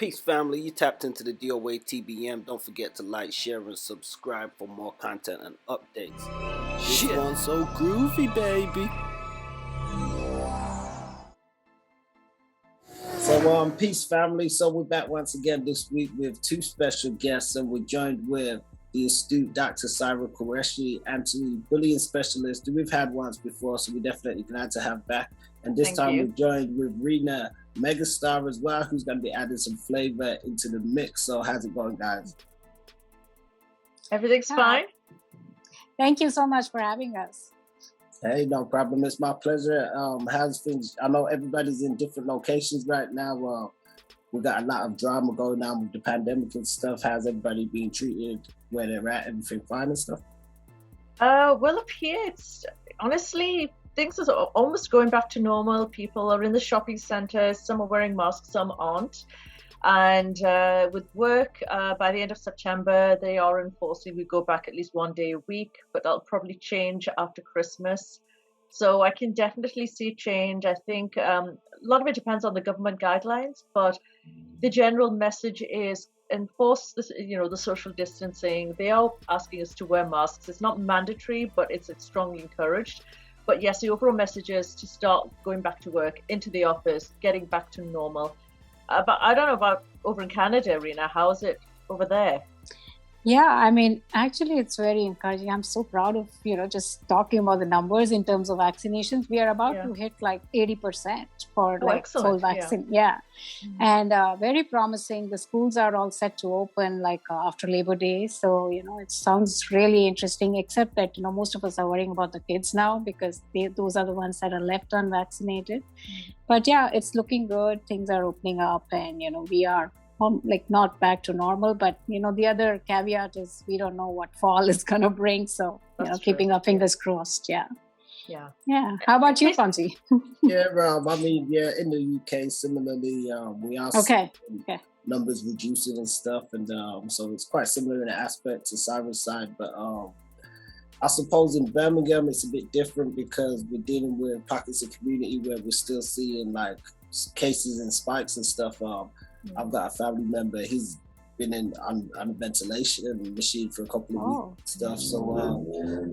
Peace, family. You tapped into the DOATBM. Don't forget to like, share, and subscribe for more content and updates. This one's so groovy, baby. So, peace, family. So we're back once again this week with two special guests, and we're joined with the astute Dr. Sairah Qureshi, anti-bullying specialist, who we've had once before, so we're definitely glad to have back. And this time we're joined with Reena Megastar as well, who's going to be adding some flavor into the mix. So how's it going, guys? Everything's fine. Thank you so much for having us. Hey, no problem. It's my pleasure. How's things? I know everybody's in different locations right now. We got a lot of drama going on with the pandemic and stuff. How's everybody being treated where they're at? Everything fine and stuff? Well, up here, it's honestly, things are almost going back to normal. People are in the shopping centres. Some are wearing masks, some aren't. And with work, by the end of September, they are enforcing we go back at least 1 day a week, but that'll probably change after Christmas. So I can definitely see change. I think a lot of it depends on the government guidelines, but the general message is enforce this, the social distancing. They are asking us to wear masks. It's not mandatory, but it's strongly encouraged. But yes, the overall message is to start going back to work, into the office, getting back to normal. But I don't know about over in Canada, Reena. How is it over there? Yeah, I mean, actually, it's very encouraging. I'm so proud of, just talking about the numbers in terms of vaccinations. We are about to hit like 80% for full vaccine. Yeah. And very promising. The schools are all set to open after Labor Day. So, it sounds really interesting, except that, most of us are worrying about the kids now because those are the ones that are left unvaccinated. But yeah, it's looking good. Things are opening up and, we are not back to normal, but the other caveat is we don't know what fall is gonna bring, so keeping our fingers crossed. Yeah. How about you, Fonzie? In the UK similarly, we are seeing numbers reducing and stuff, and so it's quite similar in the aspect to Sairah's side, but I suppose in Birmingham it's a bit different because we're dealing with pockets of community where we're still seeing cases and spikes and stuff. I've got a family member, he's been on a ventilation machine for a couple of weeks and stuff. So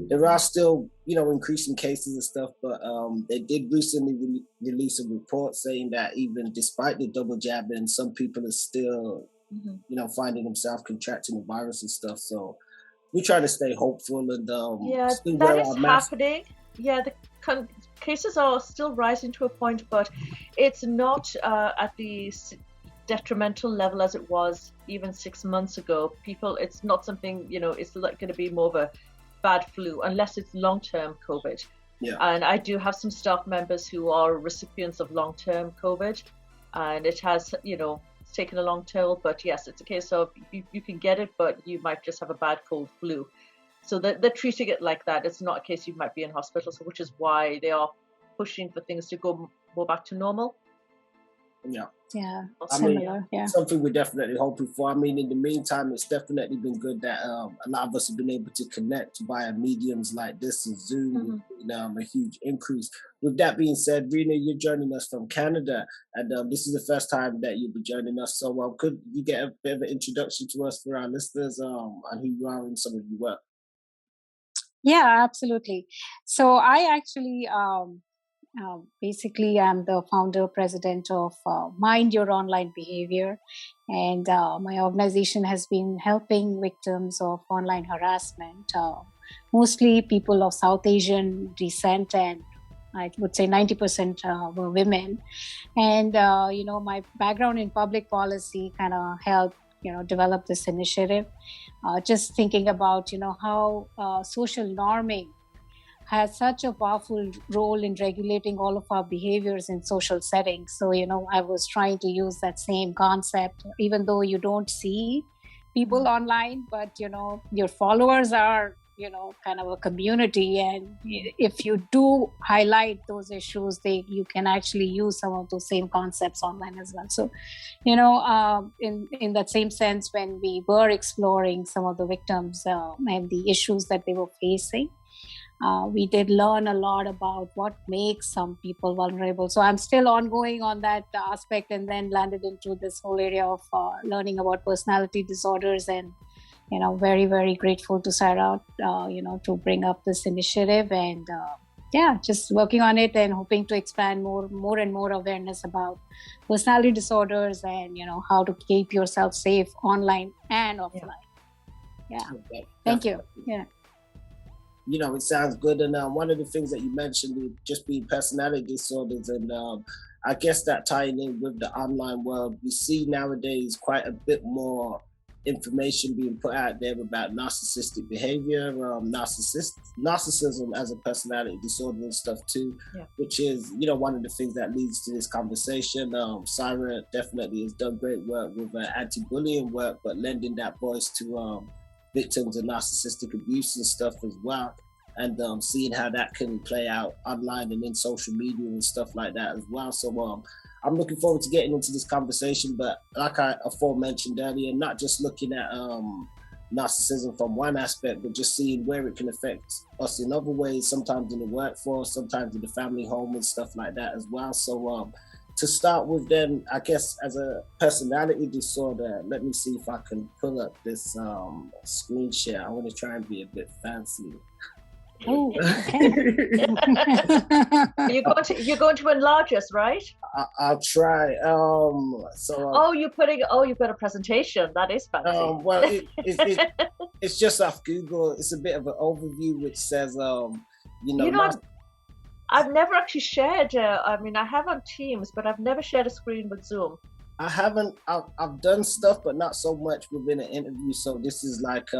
there are still, increasing cases and stuff, but they did recently release a report saying that even despite the double jabbing, some people are still, finding themselves contracting the virus and stuff. So we try to stay hopeful and still wear that is our masks. Happening. Yeah, the cases are still rising to a point, but it's not at the detrimental level as it was even 6 months ago. It's not something, it's going to be more of a bad flu unless it's long-term COVID. And I do have some staff members who are recipients of long-term COVID, and it has, it's taken a long toll. But yes, it's a case of you can get it, but you might just have a bad cold flu. So they're treating it like that. It's not a case you might be in hospital, so which is why they are pushing for things to go more back to normal. Something we're definitely hoping for. In the meantime, it's definitely been good that a lot of us have been able to connect via mediums like this and Zoom, a huge increase. With that being said, Reena, you're joining us from Canada, and this is the first time that you'll be joining us. So could you get a bit of an introduction to us for our listeners on who you are and some of your work? Yeah, absolutely. So I actually... basically, I'm the founder, president of Mind Your Online Behaviour, and my organization has been helping victims of online harassment, mostly people of South Asian descent, and I would say 90% were women. And, my background in public policy kind of helped, develop this initiative, just thinking about, how social norming has such a powerful role in regulating all of our behaviors in social settings. So, I was trying to use that same concept, even though you don't see people online, but, your followers are, kind of a community. And if you do highlight those issues, you can actually use some of those same concepts online as well. So, in that same sense, when we were exploring some of the victims and the issues that they were facing, we did learn a lot about what makes some people vulnerable. So I'm still ongoing on that aspect, and then landed into this whole area of learning about personality disorders. And, very, very grateful to Sairah, to bring up this initiative, and just working on it and hoping to expand more and more awareness about personality disorders and, how to keep yourself safe online and offline. Yeah. Okay. Thank you. Yeah. It sounds good. And one of the things that you mentioned would just be personality disorders. And I guess that tying in with the online world, we see nowadays quite a bit more information being put out there about narcissistic behavior, narcissism as a personality disorder and stuff too, which is, one of the things that leads to this conversation. Sairah definitely has done great work with anti-bullying work, but lending that voice to victims of narcissistic abuse and stuff as well, and seeing how that can play out online and in social media and stuff like that as well. So I'm looking forward to getting into this conversation, but like I aforementioned earlier, not just looking at narcissism from one aspect, but just seeing where it can affect us in other ways, sometimes in the workforce, sometimes in the family home and stuff like that as well. So to start with then, I guess as a personality disorder, let me see if I can pull up this screen share. I want to try and be a bit fancy. Oh, okay. You're going to enlarge us, right? I'll try. You've got a presentation. That is fancy. Well, it's just off Google. It's a bit of an overview which says, I've never actually shared. I have on Teams, but I've never shared a screen with Zoom. I haven't. I've done stuff, but not so much within an interview. So this is like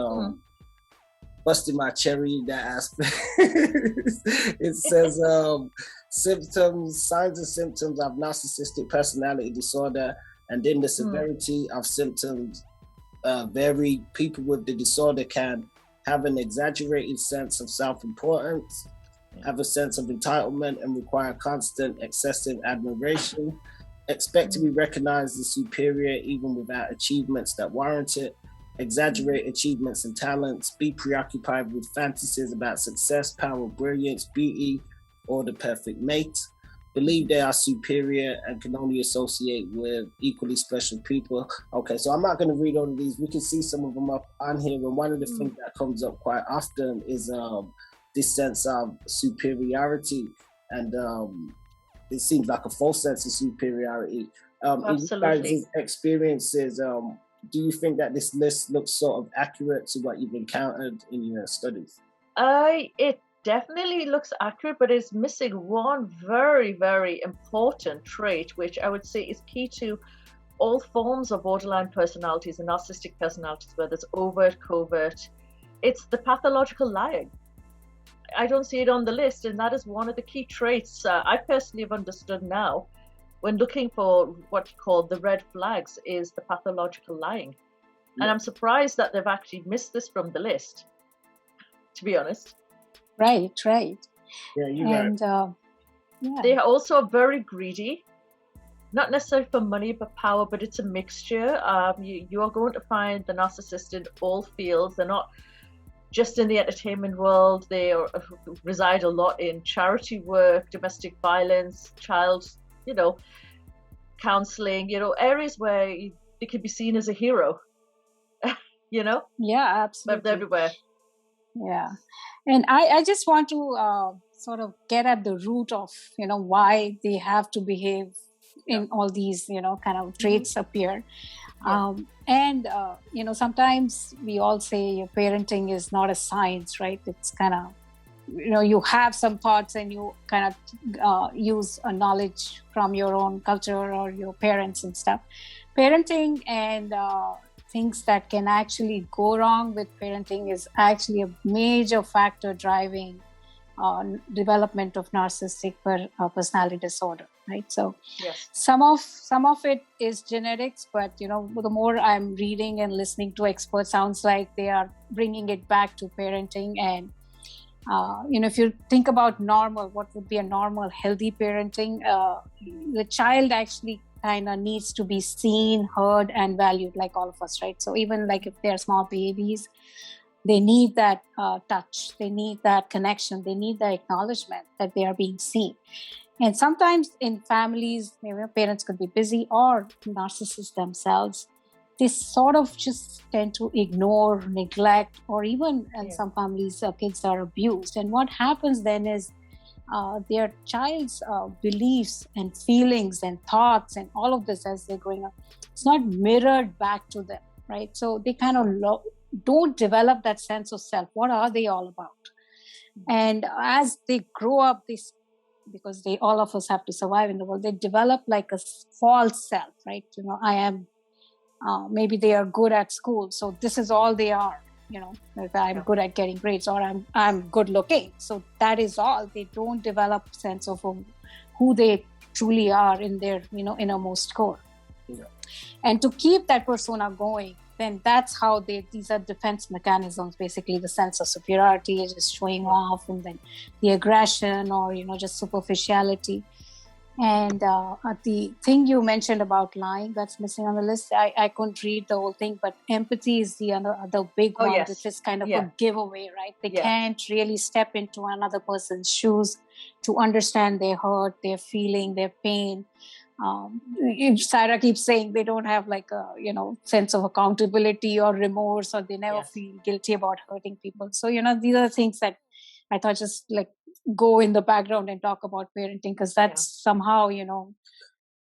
busting my cherry in that aspect. It says signs and symptoms of narcissistic personality disorder, and then the severity of symptoms vary. People with the disorder can have an exaggerated sense of self-importance, have a sense of entitlement, and require constant, excessive admiration, expect to be recognized as superior even without achievements that warrant it, exaggerate achievements and talents, be preoccupied with fantasies about success, power, brilliance, beauty, or the perfect mate, believe they are superior and can only associate with equally special people. Okay, so I'm not going to read all of these. We can see some of them up on here, and one of the things that comes up quite often is this sense of superiority, and it seems like a false sense of superiority. Absolutely. In you guys' experiences, do you think that this list looks sort of accurate to what you've encountered in your studies? It definitely looks accurate, but it's missing one very, very important trait, which I would say is key to all forms of borderline personalities and narcissistic personalities, whether it's overt, covert. It's the pathological lying. I don't see it on the list, and that is one of the key traits I personally have understood now when looking for what you call the red flags is the pathological lying. Yeah. And I'm surprised that they've actually missed this from the list, to be honest. Right. Yeah, you're right. They are also very greedy, not necessarily for money, but power, but it's a mixture. You are going to find the narcissist in all fields. They're not just in the entertainment world. They reside a lot in charity work, domestic violence, child counseling, areas where they could be seen as a hero, Yeah, absolutely. But they're everywhere. Yeah. And I just want to sort of get at the root of, why they have to behave in all these, kind of traits appear. Sometimes we all say parenting is not a science, right? It's kind of, you have some thoughts and you kind of use a knowledge from your own culture or your parents and stuff. Parenting and things that can actually go wrong with parenting is actually a major factor driving development of narcissistic personality disorder, right? So some of it is genetics, but the more I'm reading and listening to experts, sounds like they are bringing it back to parenting. And if you think about normal, what would be a normal, healthy parenting, the child actually kind of needs to be seen, heard, and valued like all of us, right? So even like if they're small babies, They need that touch. They need that connection. They need the acknowledgement that they are being seen. And sometimes in families, parents could be busy, or narcissists themselves, they sort of just tend to ignore, neglect, or even in some families, kids are abused. And what happens then is their child's beliefs and feelings and thoughts and all of this as they're growing up, it's not mirrored back to them, right? So they kind of don't develop that sense of self. What are they all about? And as they grow up, because all of us have to survive in the world, they develop like a false self, right? I am, maybe they are good at school, so this is all they are. If I'm good at getting grades, or I'm good looking, so that is all. They don't develop sense of who they truly are in their innermost core. And to keep that persona going, then that's how these are defense mechanisms. Basically, the sense of superiority is just showing off, and then the aggression, or just superficiality. And the thing you mentioned about lying, that's missing on the list. I couldn't read the whole thing, but empathy is the big one, which is kind of a giveaway, right? They can't really step into another person's shoes to understand their hurt, their feeling, their pain. Sairah keeps saying they don't have like a sense of accountability or remorse, or they never feel guilty about hurting people. So these are the things that I thought just like go in the background and talk about parenting, because that's somehow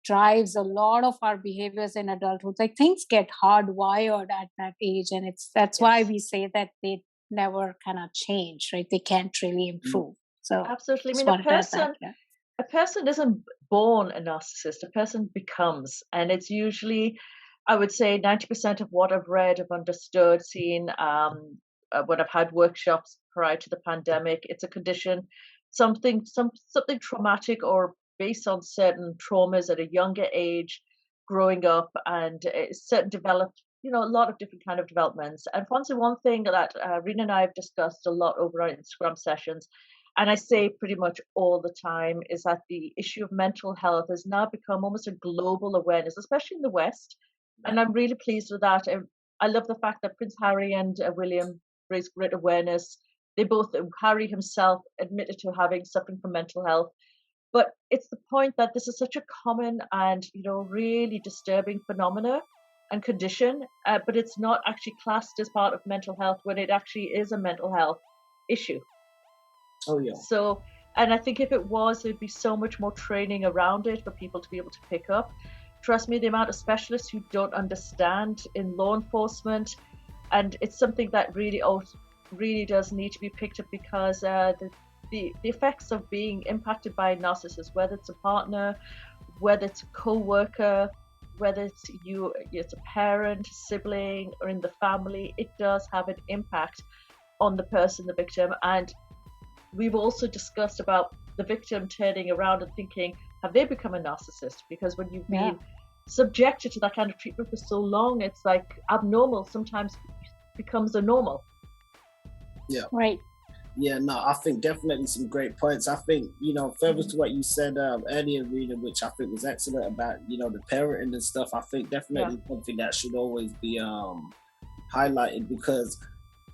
drives a lot of our behaviors in adulthood. Like things get hardwired at that age, and that's why we say that they never kind of change, right? They can't really improve. So absolutely. I mean, a person isn't born a narcissist. A person becomes, and it's usually, I would say, 90% of what I've read, I've understood, seen, when I've had workshops prior to the pandemic. It's a condition, something traumatic, or based on certain traumas at a younger age, growing up, and certain developed, a lot of different kind of developments. And one thing that Reena and I have discussed a lot over our Instagram sessions, and I say pretty much all the time, is that the issue of mental health has now become almost a global awareness, especially in the West. And I'm really pleased with that. I love the fact that Prince Harry and William raised great awareness. They both, Harry himself admitted to suffering from mental health. But it's the point that this is such a common and, really disturbing phenomena and condition, but it's not actually classed as part of mental health when it actually is a mental health issue. Oh, yeah. So, and I think if it was, there'd be so much more training around it for people to be able to pick up. Trust me, the amount of specialists who don't understand in law enforcement, and it's something that really does need to be picked up, because the effects of being impacted by narcissists, whether it's a partner, whether it's a co-worker, whether it's a parent, sibling, or in the family, it does have an impact on the person, the victim. And we've also discussed about the victim turning around and thinking, have they become a narcissist? Because when you've been subjected to that kind of treatment for so long, it's like abnormal sometimes becomes a normal. Yeah. Right. Yeah, no, I think definitely some great points. I think, further to what you said earlier, Reena, which I think was excellent about, the parenting and stuff, I think definitely something that should always be highlighted, because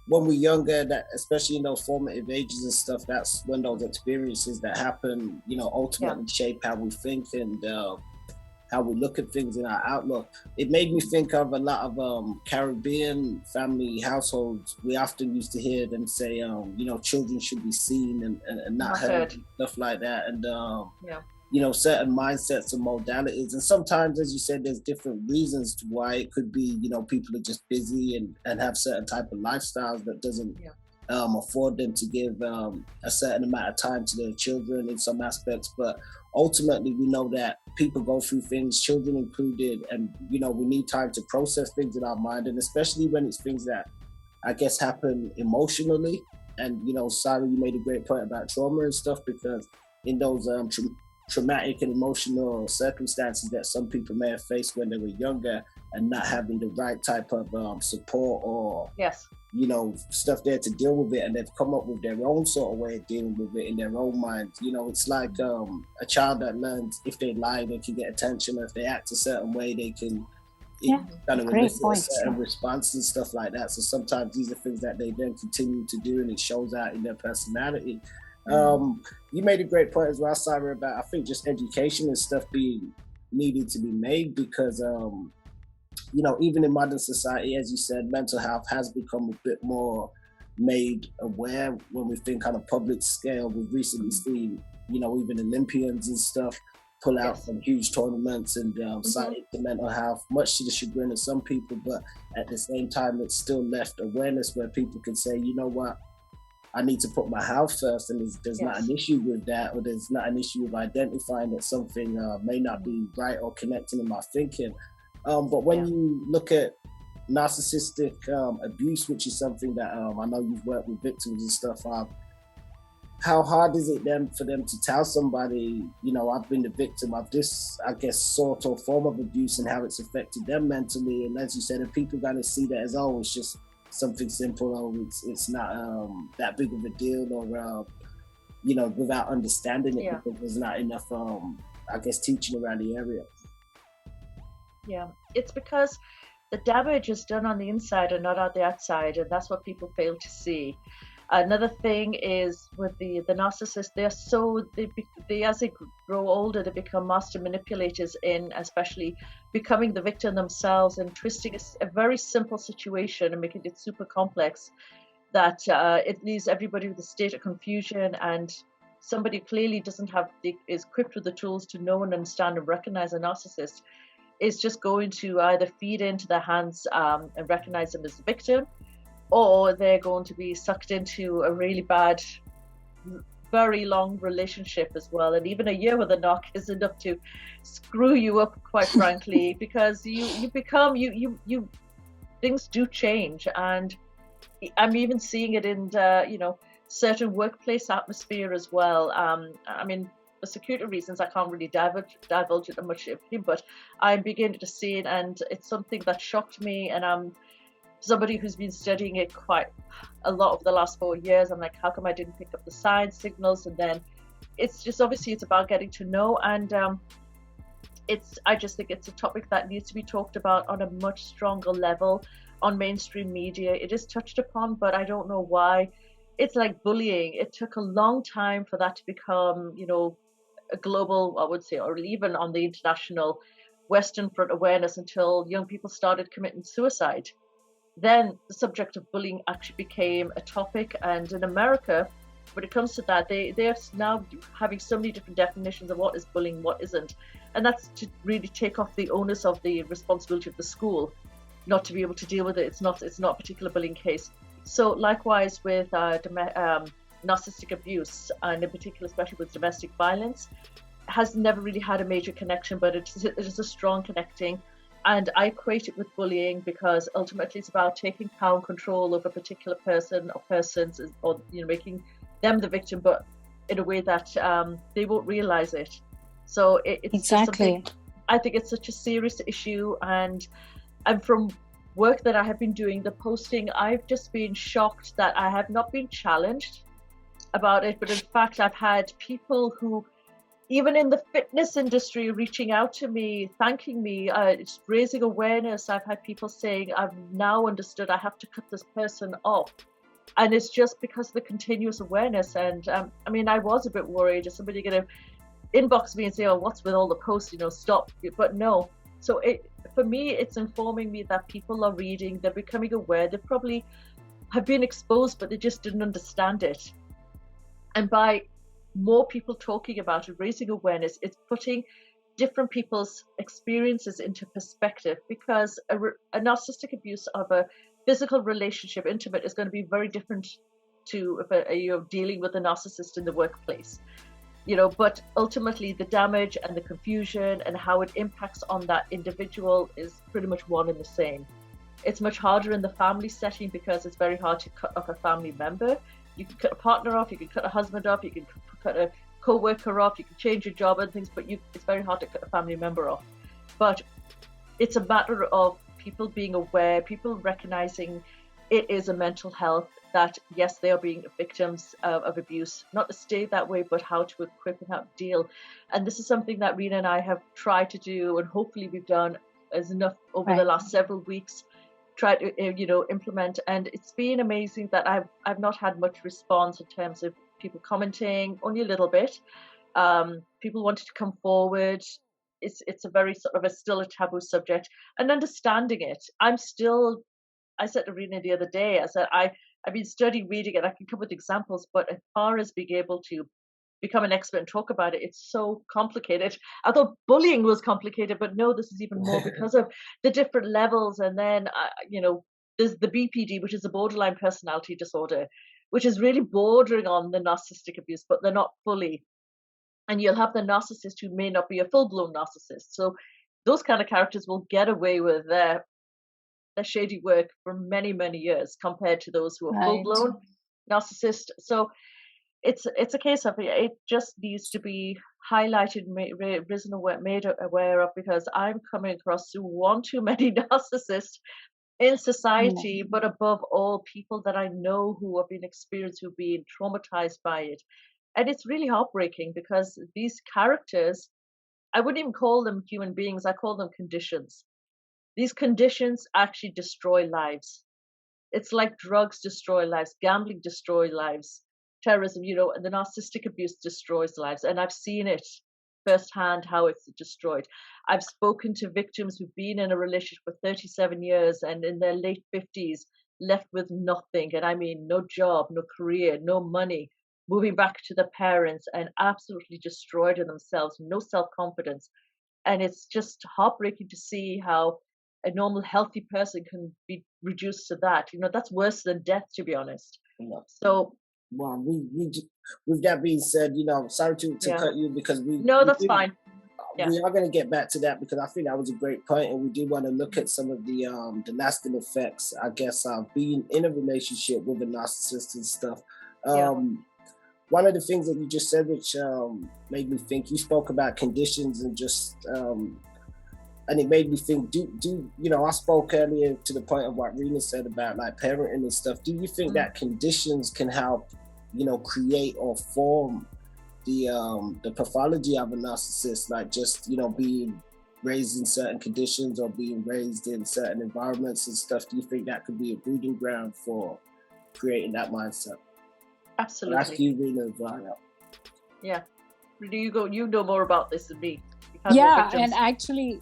when we're younger, that especially in those formative ages and stuff, that's when those experiences that happen, ultimately shape how we think and how we look at things in our outlook. It made me think of a lot of Caribbean family households. We often used to hear them say, children should be seen and not heard, stuff like that. And, certain mindsets and modalities. And sometimes, as you said, there's different reasons to why it could be, people are just busy and have certain type of lifestyles that doesn't afford them to give a certain amount of time to their children in some aspects. But ultimately, we know that people go through things, children included, and we need time to process things in our mind, and especially when it's things that I guess happen emotionally. And Sairah, you made a great point about trauma and stuff, because in those traumatic and emotional circumstances that some people may have faced when they were younger, and not having the right type of support or stuff there to deal with it, and they've come up with their own sort of way of dealing with it in their own minds. It's like a child that learns if they lie, they can get attention, or if they act a certain way, they can kind of elicit a certain response and stuff like that. So sometimes these are things that they then continue to do, and it shows out in their personality. You made a great point as well, Sairah, about I think just education and stuff being needed to be made, because even in modern society, as you said, mental health has become a bit more made aware. When we think on a public scale, we've recently seen even Olympians and stuff pull out from huge tournaments and cite it to mental health, much to the chagrin of some people, but at the same time it's still left awareness where people can say, you know what, I need to put my health first, and there's not an issue with that, or there's not an issue with identifying that something may not be right or connecting in my thinking. But when you look at narcissistic abuse, which is something that I know you've worked with victims and stuff, how hard is it then for them to tell somebody, I've been the victim of this, I guess, sort or form of abuse, and how it's affected them mentally? And as you said, if people going to see that as, oh, it's just something simple, or it's not that big of a deal, or without understanding it, because there's not enough I guess teaching around the area. It's because the damage is done on the inside and not on the outside, and that's what people fail to see. Another thing is with the narcissists, they as they grow older, they become master manipulators in especially becoming the victim themselves and twisting a very simple situation and making it super complex, that it leaves everybody with a state of confusion, and somebody who clearly is equipped with the tools to know and understand and recognize a narcissist is just going to either feed into their hands and recognize them as the victim, or they're going to be sucked into a really bad, very long relationship as well. And even a year with a narc is enough to screw you up, quite frankly, because you become, things do change. And I'm even seeing it in, certain workplace atmosphere as well. For security reasons, I can't really divulge it much of him, but I'm beginning to see it, and it's something that shocked me. And I'm somebody who's been studying it quite a lot over the last 4 years. I'm like, how come I didn't pick up the signs, signals? And then it's just, obviously it's about getting to know, and I just think it's a topic that needs to be talked about on a much stronger level on mainstream media. It is touched upon, but I don't know why. It's like bullying. It took a long time for that to become, a global, I would say, or even on the international Western front awareness, until young people started committing suicide. Then the subject of bullying actually became a topic, and in America, when it comes to that, they're now having so many different definitions of what is bullying, what isn't, and that's to really take off the onus of the responsibility of the school, not to be able to deal with it. It's not a particular bullying case. So likewise with narcissistic abuse, and in particular, especially with domestic violence, has never really had a major connection, but it is a strong connecting. And I equate it with bullying because ultimately it's about taking power and control over a particular person or persons, or making them the victim, but in a way that they won't realize it. So it's exactly. I think it's such a serious issue, and from work that I have been doing, the posting, I've just been shocked that I have not been challenged about it, but in fact I've had people who, even in the fitness industry, reaching out to me, thanking me, it's raising awareness. I've had people saying, I've now understood I have to cut this person off. And it's just because of the continuous awareness. And I was a bit worried. Is somebody going to inbox me and say, oh, what's with all the posts, stop. But no. So for me, it's informing me that people are reading, they're becoming aware. They probably have been exposed, but they just didn't understand it. And by more people talking about it, raising awareness, it's putting different people's experiences into perspective, because a narcissistic abuse of a physical relationship, intimate, is going to be very different to if you're dealing with a narcissist in the workplace. But ultimately the damage and the confusion and how it impacts on that individual is pretty much one and the same. It's much harder in the family setting because it's very hard to cut off a family member. You can cut a partner off, you can cut a husband off, you can cut a co-worker off, you can change your job and things, but it's very hard to cut a family member off. But it's a matter of people being aware, people recognizing it is a mental health, that yes, they are being victims of abuse, not to stay that way, but how to equip and how to deal. And this is something that Reena and I have tried to do, and hopefully we've done is enough over the last several weeks. Try to implement, and it's been amazing that I've not had much response in terms of people commenting, only a little bit. People wanted to come forward. It's a very sort of still a taboo subject, and understanding it. I said to Reena the other day, I said I've been studying reading it. I can come with examples, but as far as being able to become an expert and talk about it, it's so complicated. I thought bullying was complicated, but no, this is even more because of the different levels. And then there's the BPD, which is a borderline personality disorder, which is really bordering on the narcissistic abuse, but they're not fully. And you'll have the narcissist who may not be a full-blown narcissist. So those kind of characters will get away with their shady work for many, many years compared to those who are full-blown narcissist. So it's a case of it just needs to be highlighted, made aware of, because I'm coming across one too many narcissists in society, but above all, people that I know who have been experienced, who've been traumatized by it. And it's really heartbreaking because these characters, I wouldn't even call them human beings, I call them conditions. These conditions actually destroy lives. It's like drugs destroy lives, gambling destroys lives, terrorism, and the narcissistic abuse destroys lives. And I've seen it firsthand, how it's destroyed. I've spoken to victims who've been in a relationship for 37 years and in their late 50s, left with nothing. And I mean, no job, no career, no money, moving back to the parents and absolutely destroyed in themselves, no self-confidence. And it's just heartbreaking to see how a normal, healthy person can be reduced to that. That's worse than death, to be honest. So, well, with that being said, sorry to cut you because that's fine. We are going to get back to that because I think that was a great point, and we do want to look at some of the lasting effects, I guess, being in a relationship with a narcissist and stuff. One of the things that you just said, which made me think, you spoke about conditions and just, and it made me think, I spoke earlier to the point of what Reena said about like parenting and stuff. Do you think that conditions can help, create or form the pathology of a narcissist, like just, being raised in certain conditions or being raised in certain environments and stuff? Do you think that could be a breeding ground for creating that mindset? Absolutely. I'll ask you, Reena, as well. Yeah. You know more about this than me. Yeah, and actually,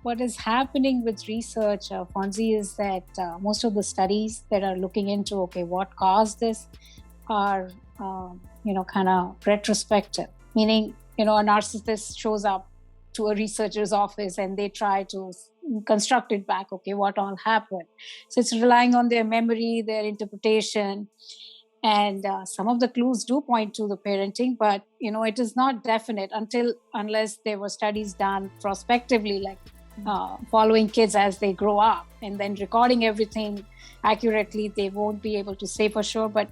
what is happening with research, Fonzie, is that most of the studies that are looking into, what caused this are, kind of retrospective. Meaning, a narcissist shows up to a researcher's office and they try to construct it back, what all happened. So it's relying on their memory, their interpretation. And some of the clues do point to the parenting, but it is not definite unless there were studies done prospectively, like following kids as they grow up and then recording everything accurately. They won't be able to say for sure, but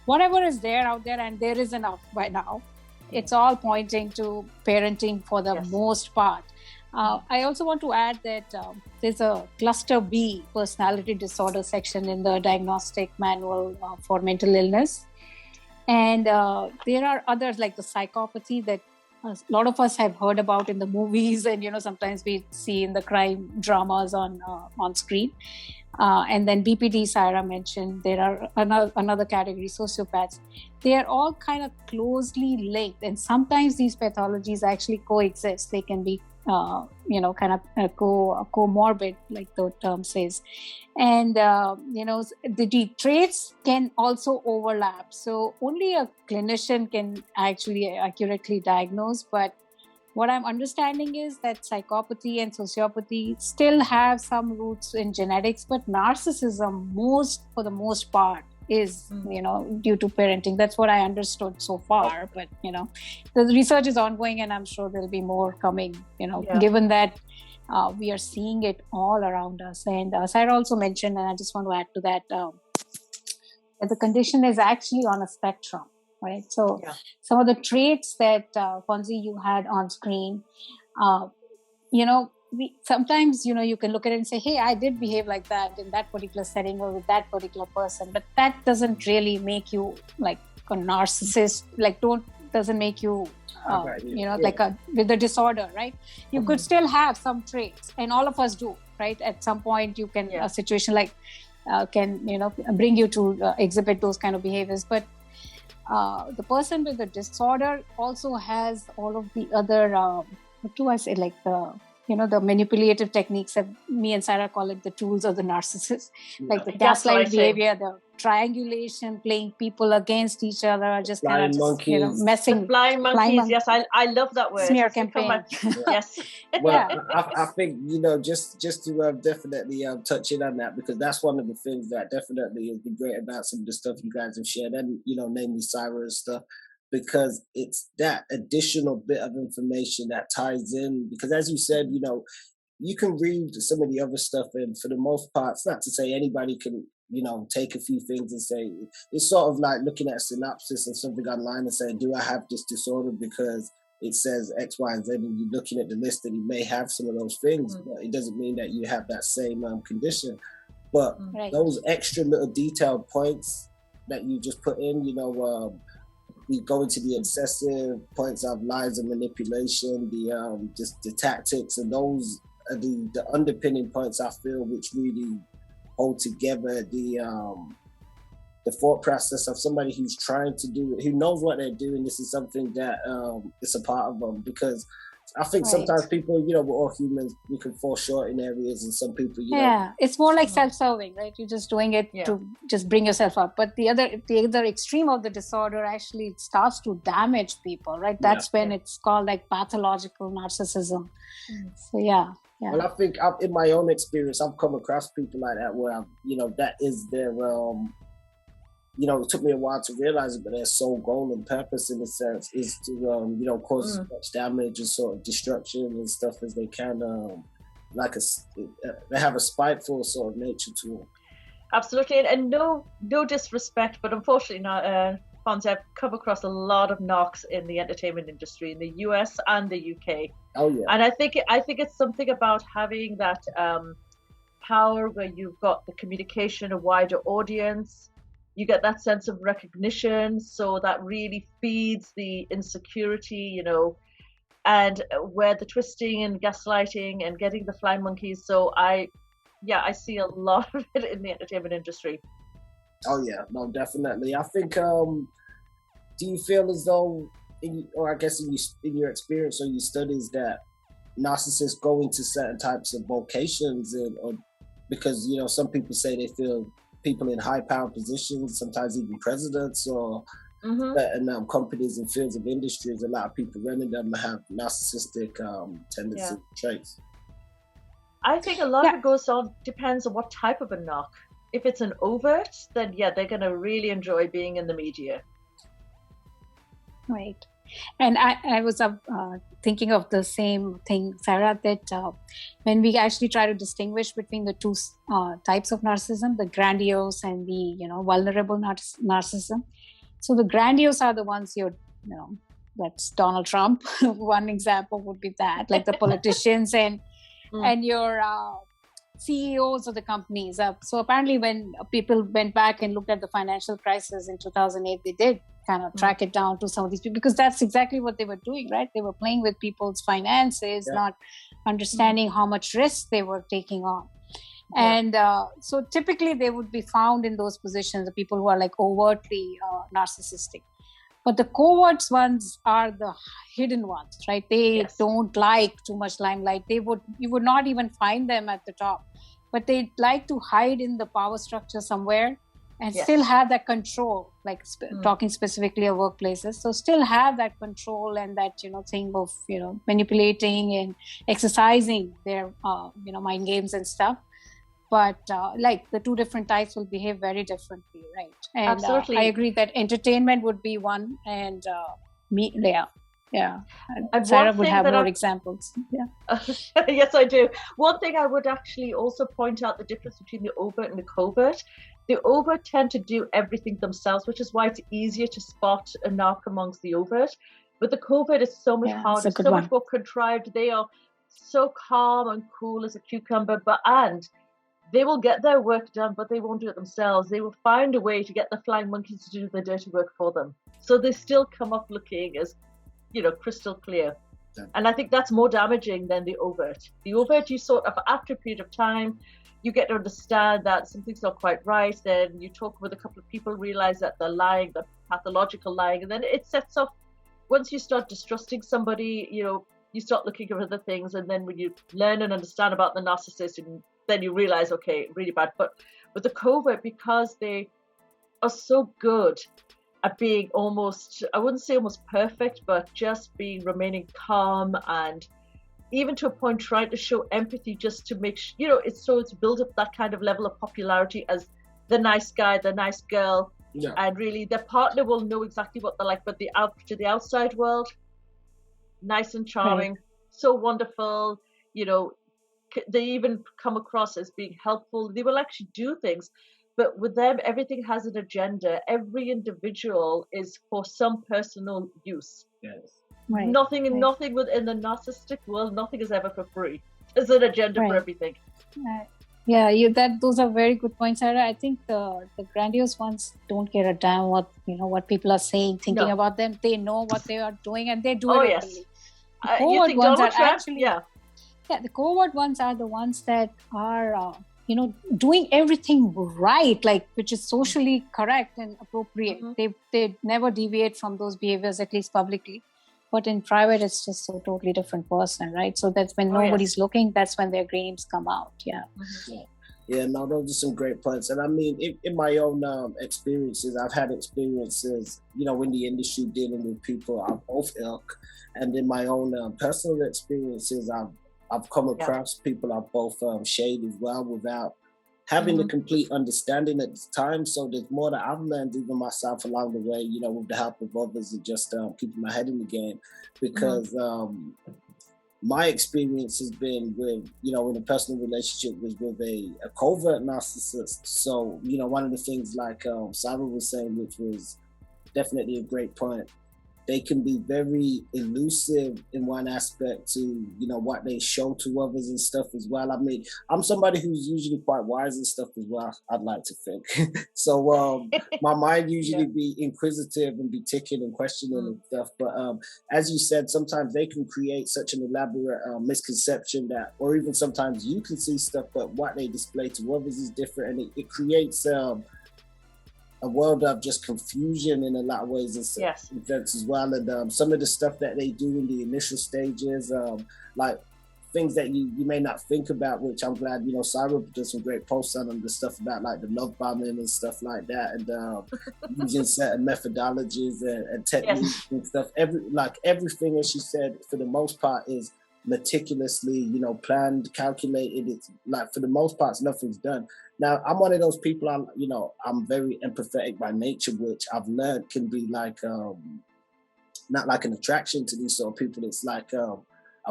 whatever is there out there, and there is enough by now, it's all pointing to parenting for the most part. I also want to add that there's a cluster B personality disorder section in the diagnostic manual for mental illness. And there are others like the psychopathy that a lot of us have heard about in the movies, and sometimes we see in the crime dramas on screen. And then BPD, Sairah mentioned. There are another category, sociopaths. They are all kind of closely linked, and sometimes these pathologies actually coexist. They can be comorbid, like the term says. And, the traits can also overlap. So only a clinician can actually accurately diagnose. But what I'm understanding is that psychopathy and sociopathy still have some roots in genetics, but narcissism, for the most part, is due to parenting. That's what I understood so far, but the research is ongoing, and I'm sure there'll be more coming, given that we are seeing it all around us. And Sairah also mentioned, and I just want to add to that, that the condition is actually on a spectrum, right? So some of the traits that Fonzie, you had on screen, sometimes, you can look at it and say, hey, I did behave like that in that particular setting or with that particular person, but that doesn't really make you like a narcissist. Like, doesn't make you, like with the disorder, right? You could still have some traits, and all of us do, right? At some point, you can a situation like can bring you to exhibit those kind of behaviors, but the person with the disorder also has all of the other what do I say, like the manipulative techniques that me and Sairah call it the tools of the narcissist, like the gaslight behavior, the triangulation, playing people against each other, just flying kind of monkeys. Messing. The flying monkeys. Yes, I love that word. Smear campaign. Yes. Well, I think just to definitely touch in on that, because that's one of the things that definitely has been great about some of the stuff you guys have shared, and namely Sairah and stuff, because it's that additional bit of information that ties in. Because as you said, you can read some of the other stuff, and for the most part, it's not to say anybody can take a few things and say, it's sort of like looking at a synopsis of something online and saying, do I have this disorder because it says X, Y, and Z, and you're looking at the list and you may have some of those things, but it doesn't mean that you have that same condition. But those extra little detailed points that you just put in, we go into the excessive points of lies and manipulation, the tactics, and those are the underpinning points, I feel, which really hold together the thought process of somebody who's trying to do it, who knows what they're doing. This is something that is a part of them, because I think sometimes people, we're all humans, we can fall short in areas, and some people, it's more like self-serving, right? You're just doing it to just bring yourself up. But the other extreme of the disorder actually starts to damage people, right? That's when it's called like pathological narcissism. So Well, I think in my own experience, I've come across people like that where that is their it took me a while to realize it, but their sole goal and purpose, in a sense, is to cause as much damage and sort of destruction and stuff as they can. They have a spiteful sort of nature to them. Absolutely, and no disrespect, but unfortunately, Fonzie, I've come across a lot of narcs in the entertainment industry in the US and the UK. Oh yeah, and I think it's something about having that power where you've got the communication, a wider audience. You get that sense of recognition, so that really feeds the insecurity, and where the twisting and gaslighting and getting the flying monkeys. So I see a lot of it in the entertainment industry. Oh yeah, no, definitely. I think, do you feel as though, in your experience or your studies, that narcissists go into certain types of vocations, or because some people say they feel people in high power positions, sometimes even presidents or certain companies and fields of industries, a lot of people running them have narcissistic tendencies, traits. I think a lot of it depends on what type of a narc. If it's an overt, then they're going to really enjoy being in the media. Right. And I was thinking of the same thing, Sairah, that when we actually try to distinguish between the two types of narcissism, the grandiose and the vulnerable narcissism. So the grandiose are the ones that's Donald Trump. One example would be that, like the politicians and your CEOs of the companies. So apparently when people went back and looked at the financial crisis in 2008, they did kind of track it down to some of these people, because that's exactly what they were doing, right? They were playing with people's finances, not understanding how much risk they were taking on. And so typically they would be found in those positions, the people who are like overtly narcissistic. But the covert ones are the hidden ones, right? They don't like too much limelight. You would not even find them at the top, but they like to hide in the power structure somewhere and still have that control, like talking specifically of workplaces. So still have that control and that, thing of, manipulating and exercising their, mind games and stuff. But like the two different types will behave very differently, right? And absolutely. I agree that entertainment would be one, and And Sairah would have more examples. Yes, I do. One thing I would actually also point out the difference between the overt and the covert. The overt tend to do everything themselves, which is why it's easier to spot a narc amongst the overt. But the covert is so much harder, so much more contrived. They are so calm and cool as a cucumber, and they will get their work done, but they won't do it themselves. They will find a way to get the flying monkeys to do the dirty work for them. So they still come up looking as, crystal clear. Yeah. And I think that's more damaging than the overt. The overt, you sort of, after a period of time, you get to understand that something's not quite right. Then you talk with a couple of people, realize that they're lying, the pathological lying, and then it sets off. Once you start distrusting somebody, you start looking at other things, and then when you learn and understand about the narcissist, and then you realize, okay, really bad. But with the covert, because they are so good at being almost, I wouldn't say almost perfect, but just remaining calm, and even to a point trying to show empathy just to make it's to build up that kind of level of popularity as the nice guy, the nice girl. Yeah. And really their partner will know exactly what they're like, but to the outside world, nice and charming, right. So wonderful, they even come across as being helpful. They will actually do things, but with them, everything has an agenda. Every individual is for some personal use. Yes. Right. Nothing within the narcissistic world, nothing is ever for free. There's an agenda for everything. Yeah, those are very good points, Sairah. I think the grandiose ones don't care a damn what people are saying, thinking about them. They know what they are doing, and they do it openly. The covert ones are actually, the covert ones are the ones that are doing everything right, which is socially correct and appropriate. Mm-hmm. They never deviate from those behaviors, at least publicly. But in private, it's just a totally different person, right? So that's when nobody's looking, that's when their games come out. Yeah. Mm-hmm. Yeah, no, those are some great points. And I mean, in my own experiences, I've had experiences, in the industry dealing with people of both ilk. And in my own personal experiences, I've come across people of both shade as well without having the complete understanding at the time. So there's more that I've learned even myself along the way, with the help of others, and just keeping my head in the game. Because my experience has been with, in a personal relationship was with a covert narcissist. So, one of the things like Sairah was saying, which was definitely a great point, they can be very elusive in one aspect to, what they show to others and stuff as well. I mean, I'm somebody who's usually quite wise and stuff as well, I'd like to think. So my mind usually be inquisitive and be ticking and questioning and stuff. But as you said, sometimes they can create such an elaborate misconception that, or even sometimes you can see stuff, but what they display to others is different. And it creates a world of just confusion in a lot of ways and events as well. And some of the stuff that they do in the initial stages, like things that you may not think about, which I'm glad, Sairah did some great posts on the stuff about like the love bombing and stuff like that, and using certain methodologies and techniques and stuff. Everything, as she said, for the most part is meticulously, planned, calculated. It's like, for the most part, nothing's done. Now, I'm one of those people, I'm very empathetic by nature, which I've learned can be like, not like an attraction to these sort of people. It's like a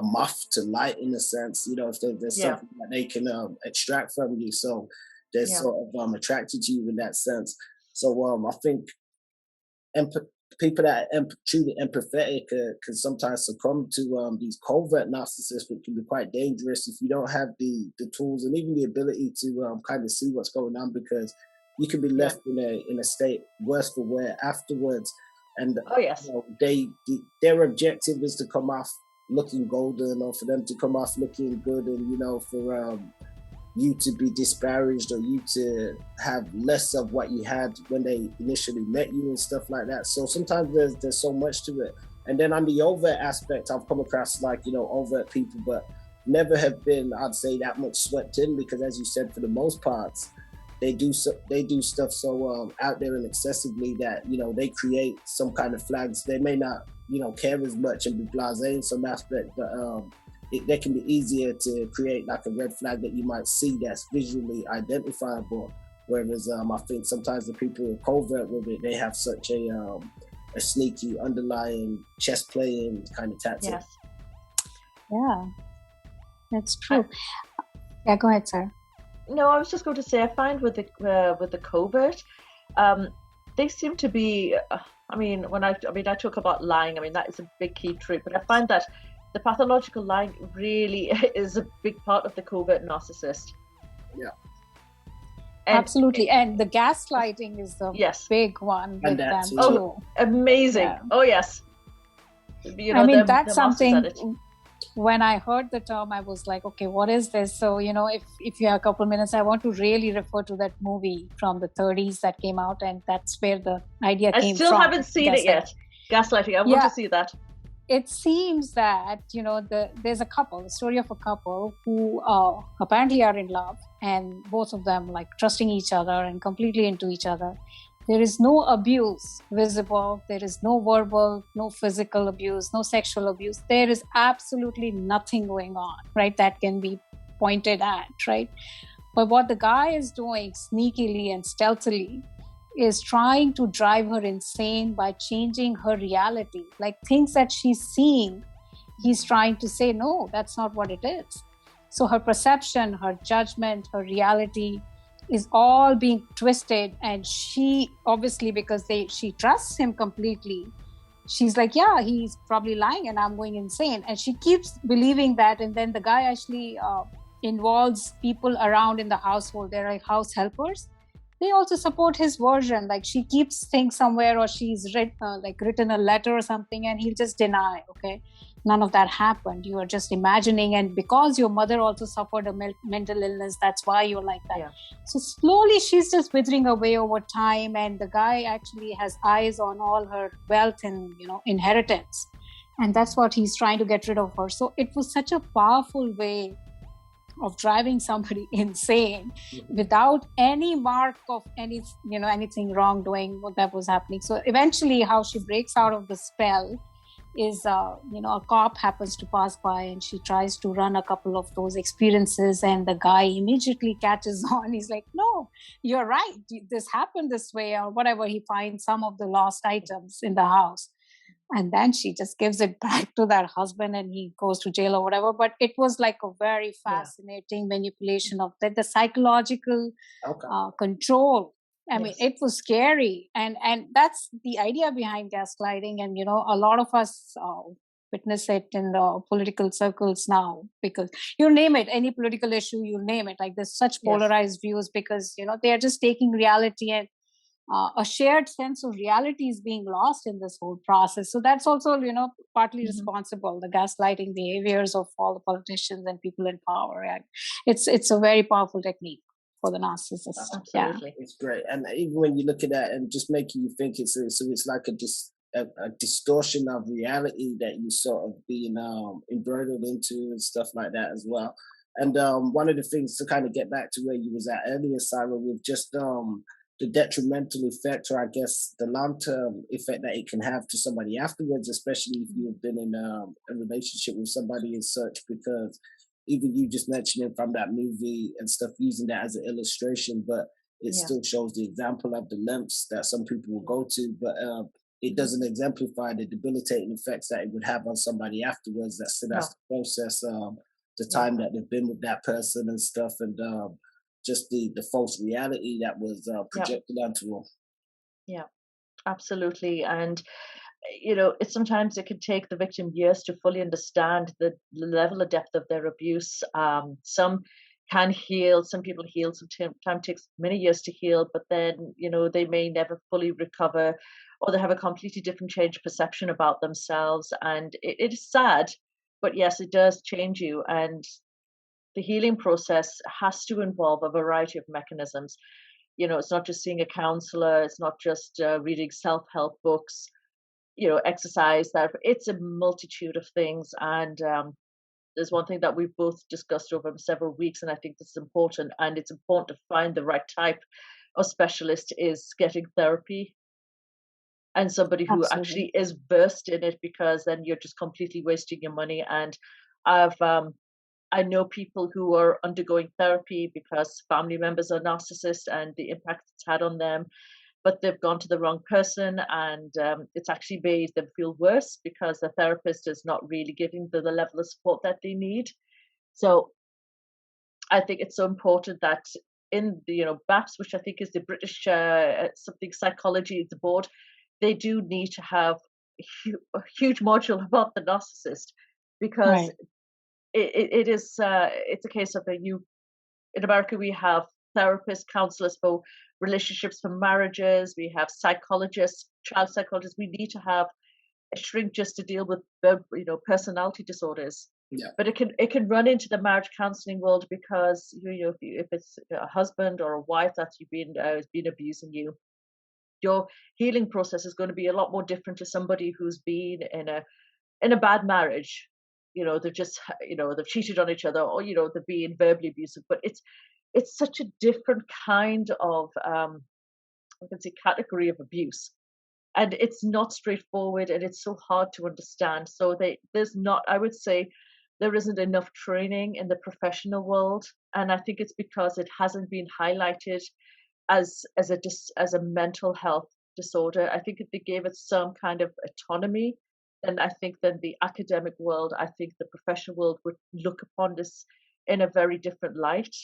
moth to light in a sense, if there's something that they can extract from you. So they're sort of attracted to you in that sense. So I think people that are truly empathetic can sometimes succumb to these covert narcissists, which can be quite dangerous if you don't have the tools and even the ability to kind of see what's going on, because you can be left in a state worse for wear afterwards. And their objective is to come off looking golden, or for them to come off looking good, and for you to be disparaged, or you to have less of what you had when they initially met you and stuff like that. So sometimes there's so much to it. And then on the overt aspect, I've come across overt people, but never have been, I'd say, that much swept in, because as you said, for the most part, they do stuff so out there and excessively that, they create some kind of flags. They may not, care as much and be blasé in some aspect, but they can be easier to create like a red flag that you might see that's visually identifiable. Whereas I think sometimes the people who are covert with it, they have such a sneaky underlying chess playing kind of tactic. Yes. Yeah, that's true. Yeah, go ahead, Sairah. No, I was just going to say, I find with the covert, they seem to be. I talk about lying. That is a big key trait, but I find that the pathological lying really is a big part of the covert narcissist. Yeah. Absolutely. And the gaslighting is the big one with them too. Oh, amazing. Yeah. Oh, yes. I mean, that's something, when I heard the term, I was like, okay, what is this? So, if you have a couple of minutes, I want to really refer to that movie from the 30s that came out. And that's where the idea came from. I still haven't seen it yet. Gaslighting. I want to see that. It seems that, there's a story of a couple who apparently are in love, and both of them like trusting each other and completely into each other. There is no abuse visible. There is no verbal, no physical abuse, no sexual abuse. There is absolutely nothing going on, right? That can be pointed at, right? But what the guy is doing sneakily and stealthily is trying to drive her insane by changing her reality. Like things that she's seeing, he's trying to say, no, that's not what it is. So her perception, her judgment, her reality is all being twisted. And she obviously, because she trusts him completely, she's like, yeah, he's probably lying and I'm going insane. And she keeps believing that. And then the guy actually involves people around in the household. They're like house helpers. They also support his version. Like she keeps things somewhere, or she's written a letter or something, and he'll just deny, okay, none of that happened. You are just imagining. And because your mother also suffered a mental illness, that's why you're like that. Yeah. So slowly she's just withering away over time. And the guy actually has eyes on all her wealth and, inheritance. And that's what he's trying to get rid of her. So it was such a powerful way of driving somebody insane without any mark of anything wrongdoing that was happening. So eventually how she breaks out of the spell is, a cop happens to pass by and she tries to run a couple of those experiences, and the guy immediately catches on. He's like, no, you're right. This happened this way, or whatever. He finds some of the lost items in the house. And then she just gives it back to that husband and he goes to jail or whatever. But it was like a very fascinating manipulation of the psychological control. I mean, it was scary. And that's the idea behind gaslighting. And, a lot of us witness it in the political circles now, because you name it, any political issue, you name it. Like there's such polarized views because, they are just taking reality and a shared sense of reality is being lost in this whole process. So that's also, partly responsible, the gaslighting behaviors of all the politicians and people in power. And it's a very powerful technique for the narcissist. Absolutely. Yeah. It's great. And even when you look at that and just making you think it's like a distortion of reality that you sort of being embroidered into and stuff like that as well. And one of the things to kind of get back to where you was at earlier, Sairah, with just the detrimental effect, or I guess the long-term effect that it can have to somebody afterwards, especially if you've been in a relationship with somebody as such, because even you just mentioning from that movie and stuff, using that as an illustration, but it still shows the example of the lengths that some people will go to, but it doesn't exemplify the debilitating effects that it would have on somebody afterwards that still has to process the time that they've been with that person and stuff, and just the false reality that was projected onto them. Yeah, absolutely. And, sometimes it can take the victim years to fully understand the level of depth of their abuse. Some can heal, some people heal, sometimes takes many years to heal, but then, they may never fully recover, or they have a completely different changed perception about themselves. And it is sad, but yes, it does change you. And the healing process has to involve a variety of mechanisms. It's not just seeing a counselor, it's not just reading self-help books, exercise, that it's a multitude of things. And there's one thing that we've both discussed over several weeks, and I think this is important, and it's important to find the right type of specialist, is getting therapy and somebody who actually is versed in it, because then you're just completely wasting your money. And I know people who are undergoing therapy because family members are narcissists and the impact it's had on them, but they've gone to the wrong person, and it's actually made them feel worse because the therapist is not really giving them the level of support that they need. So I think it's so important that in the BAPS, which I think is the British something psychology, the board, they do need to have a huge module about the narcissist, because it's a case of in America we have therapists, counselors for relationships, for marriages. We have psychologists, child psychologists. We need to have a shrink just to deal with personality disorders. Yeah. But it can run into the marriage counselling world because if it's a husband or a wife that's been abusing you, your healing process is going to be a lot more different to somebody who's been in a bad marriage. They're just they've cheated on each other, or they're being verbally abusive. But it's such a different kind of category of abuse. And it's not straightforward, and it's so hard to understand. So I would say there isn't enough training in the professional world, and I think it's because it hasn't been highlighted as a mental health disorder. I think if they gave it some kind of autonomy, then I think then the academic world, I think the professional world would look upon this in a very different light.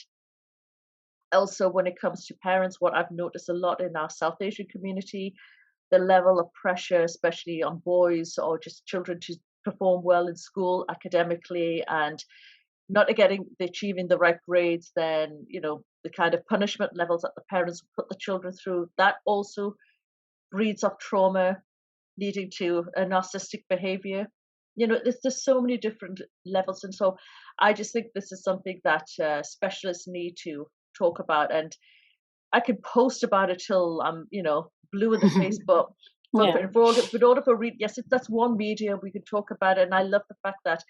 Also, when it comes to parents, what I've noticed a lot in our South Asian community, the level of pressure, especially on boys or just children, to perform well in school academically and not achieving the right grades, then the kind of punishment levels that the parents put the children through, that also breeds of trauma, leading to a narcissistic behavior. There's so many different levels, and so I just think this is something that specialists need to talk about. And I could post about it till I'm blue in the face, but yes, that's one media we can talk about it. And I love the fact that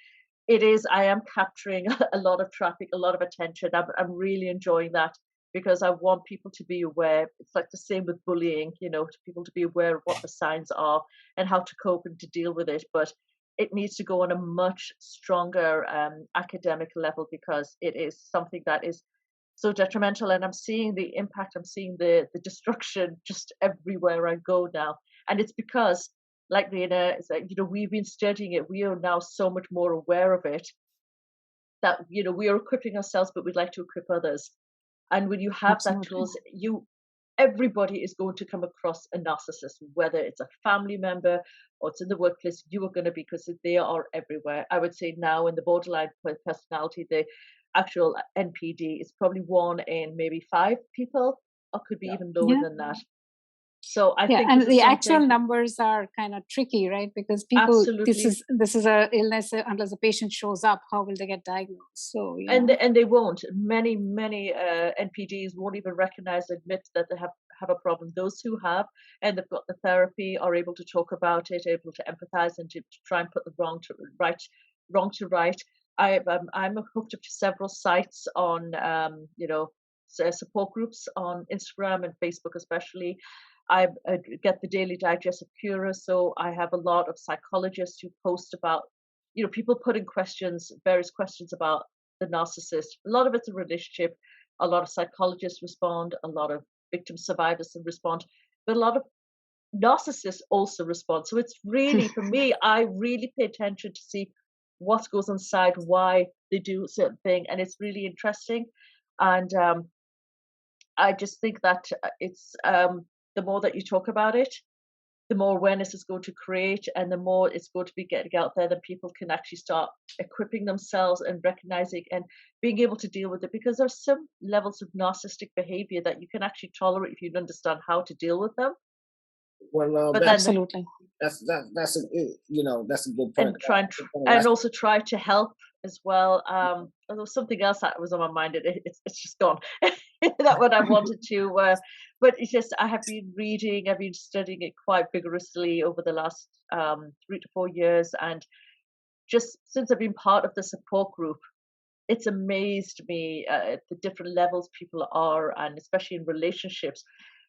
I am capturing a lot of traffic, a lot of attention. I'm really enjoying that, because I want people to be aware. It's like the same with bullying, to people to be aware of what the signs are and how to cope and to deal with it. But it needs to go on a much stronger academic level, because it is something that is so detrimental. And I'm seeing the impact, I'm seeing the destruction just everywhere I go now. And it's because, like Reena, it's like, we've been studying it. We are now so much more aware of it that, we are equipping ourselves, but we'd like to equip others. And when you have that tools, everybody is going to come across a narcissist, whether it's a family member or it's in the workplace. You are going to be, because they are everywhere. I would say now in the borderline personality, the actual NPD is probably 1 in maybe 5 people, or could be even lower than that. So I think, and the actual numbers are kind of tricky, right? Because people, absolutely, this is a illness. Unless the patient shows up, how will they get diagnosed? So and they won't. Many NPDs won't even admit that they have a problem. Those who have, and they've got the therapy, are able to talk about it, able to empathize, and to try and put the wrong to right. I'm hooked up to several sites on support groups on Instagram and Facebook especially. I get the daily digest of ENQUIRIES, so I have a lot of psychologists who post about people putting various questions about the narcissist. A lot of it's a relationship. A lot of psychologists respond. A lot of victim survivors respond, but a lot of narcissists also respond. So it's really, for me, I really pay attention to see what goes inside, why they do a certain thing, and it's really interesting. And I just think that it's the more that you talk about it, the more awareness it's going to create, and the more it's going to be getting out there, that people can actually start equipping themselves and recognizing and being able to deal with it. Because there's some levels of narcissistic behavior that you can actually tolerate if you understand how to deal with them. Well, absolutely. That's a good point. And also try to help as well. There was something else that was on my mind. It's just gone. That what I wanted to. But it's just, I have been reading, I've been studying it quite vigorously over the last 3 to 4 years, and just since I've been part of the support group, it's amazed me at the different levels people are, and especially in relationships.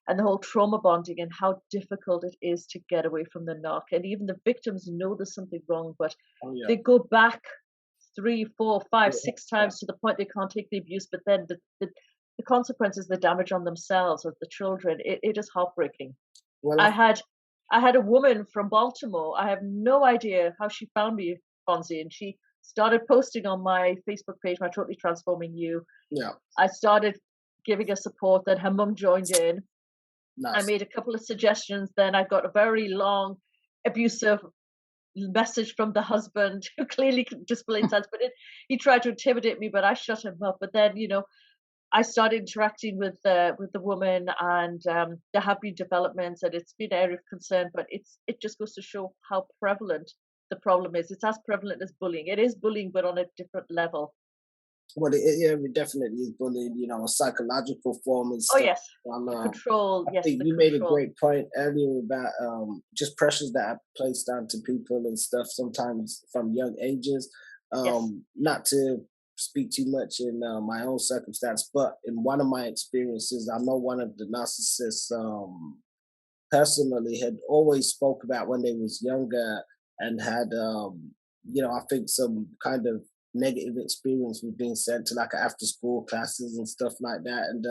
And the whole trauma bonding, and how difficult it is to get away from the narc. And even the victims know there's something wrong, but they go back 3, 4, 5, 6 times to the point they can't take the abuse. But then the consequences, the damage on themselves or the children, it is heartbreaking. Well, I had a woman from Baltimore. I have no idea how she found me, Fonzie, and she started posting on my Facebook page, My Totally Transforming You. Yeah. I started giving her support. Then her mum joined in. Nice. I made a couple of suggestions. Then I got a very long, abusive message from the husband, who clearly displayed sense, but he tried to intimidate me, but I shut him up. But then, I started interacting with the woman, and there have been developments, and it's been an area of concern. But it just goes to show how prevalent the problem is. It's as prevalent as bullying. It is bullying, but on a different level. Well, it definitely is bullying, a psychological form and Oh stuff. yes, the control. I Yes, think the you made a control. great point earlier about just pressures that are placed onto people and stuff sometimes from young ages. Yes. Not to speak too much in my own circumstance, but in one of my experiences, I know one of the narcissists personally had always spoke about when they was younger and had I think some kind of negative experience with being sent to like after school classes and stuff like that. And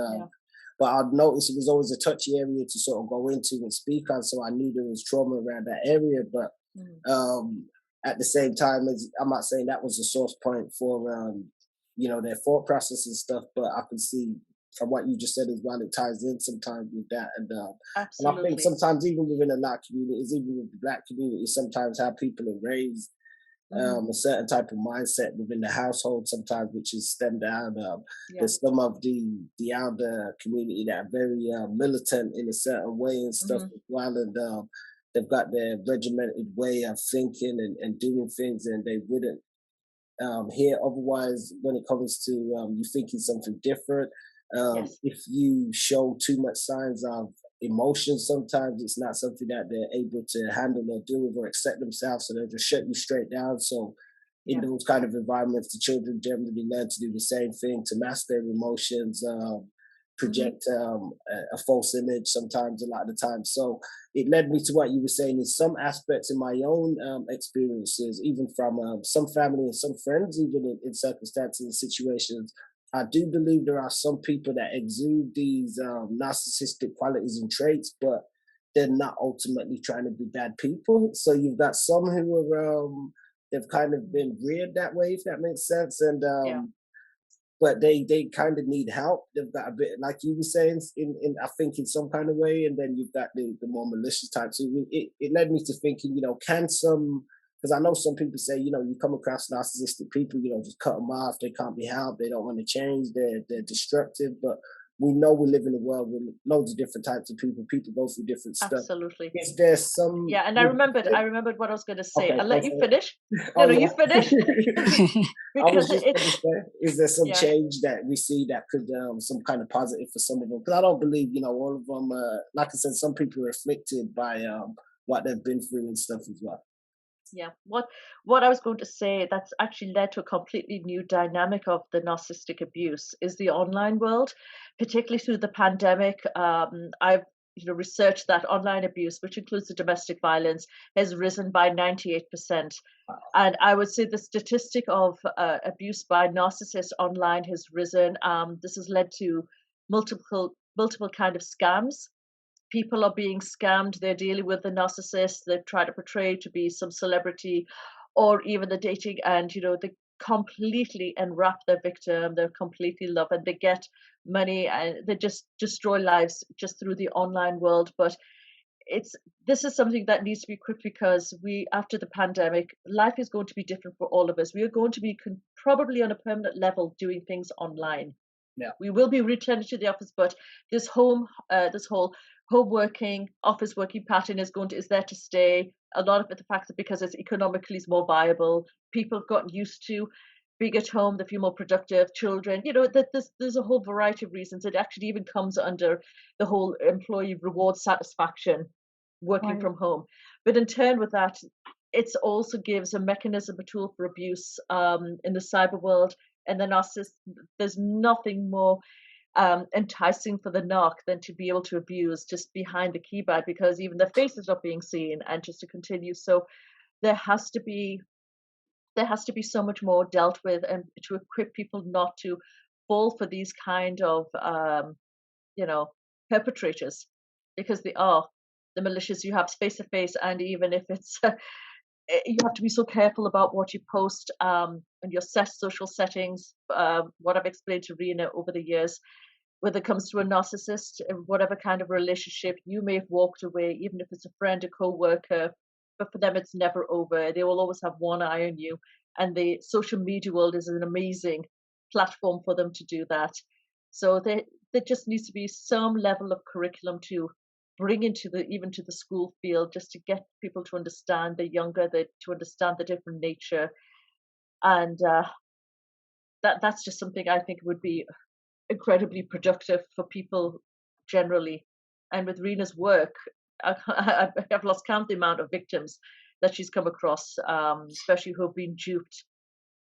but I'd noticed it was always a touchy area to sort of go into and speak on, so I knew there was trauma around that area. But at the same time, I'm not saying that was a source point for their thought process and stuff, but I can see from what you just said as well, it ties in sometimes with that. And I think sometimes even within a lot of communities, even with the Black community, sometimes how people are raised, a certain type of mindset within the household sometimes, which is stemmed out of there's some of the elder community that are very militant in a certain way and stuff as well. And they've got their regimented way of thinking and doing things, and they wouldn't hear otherwise when it comes to you thinking something different. If you show too much signs of emotion, sometimes it's not something that they're able to handle or deal with or accept themselves, so they'll just shut you straight down. So in those kind of environments, the children generally learn to do the same thing, to mask their emotions, project a false image sometimes, a lot of the time. So it led me to what you were saying in some aspects in my own experiences, even from some family and some friends, even in circumstances and situations. I do believe there are some people that exude these narcissistic qualities and traits, but they're not ultimately trying to be bad people. So you've got some who are they've kind of been reared that way, if that makes sense, and but they kind of need help. They've got a bit, like you were saying, in I think in some kind of way, and then you've got the more malicious types. So it led me to thinking, can some, because I know some people say, you come across narcissistic people, just cut them off. They can't be helped. They don't want to change. They're destructive. But we know we live in a world with loads of different types of people. People go through different stuff. Absolutely. Is there some? Yeah, and I remembered what I was going to say. Okay, I'll let you finish. No, you finish. I was just going to say, is there some change that we see that could some kind of positive for some of them? Because I don't believe all of them. Like I said, some people are afflicted by what they've been through and stuff as well. Yeah, what I was going to say that's actually led to a completely new dynamic of the narcissistic abuse is the online world, particularly through the pandemic. I've researched that online abuse, which includes the domestic violence, has risen by 98%. And I would say the statistic of abuse by narcissists online has risen. This has led to multiple kind of scams. People are being scammed. They're dealing with the narcissist. They've tried to portray to be some celebrity, or even the dating, and they completely enwrap their victim. They're completely love, and they get money, and they just destroy lives just through the online world. But this is something that needs to be quick, because after the pandemic, life is going to be different for all of us. We are going to be probably on a permanent level doing things online. Yeah. We will be returning to the office, but this whole home working, office working pattern is there to stay. A lot of it, the fact that because it's economically is more viable, people have gotten used to being at home, they feel more productive. Children, that there's a whole variety of reasons. It actually even comes under the whole employee reward satisfaction, working from home. But in turn with that, it also gives a mechanism, a tool for abuse in the cyber world. And the narcissist, there's nothing more enticing for the narc than to be able to abuse just behind the keypad, because even the face is not being seen, and just to continue. So there has to be so much more dealt with, and to equip people not to fall for these kind of perpetrators, because they are the malicious. You have face to face, and even if it's you have to be so careful about what you post and your social settings. What I've explained to Reena over the years, whether it comes to a narcissist, whatever kind of relationship, you may have walked away, even if it's a friend, a co-worker, but for them it's never over. They will always have one eye on you, and the social media world is an amazing platform for them to do that. So there just needs to be some level of curriculum to bring into the school field, just to get people to understand the younger, to understand the different nature, and that's just something I think would be incredibly productive for people generally. And with Reena's work, I've lost count the amount of victims that she's come across, especially who have been duped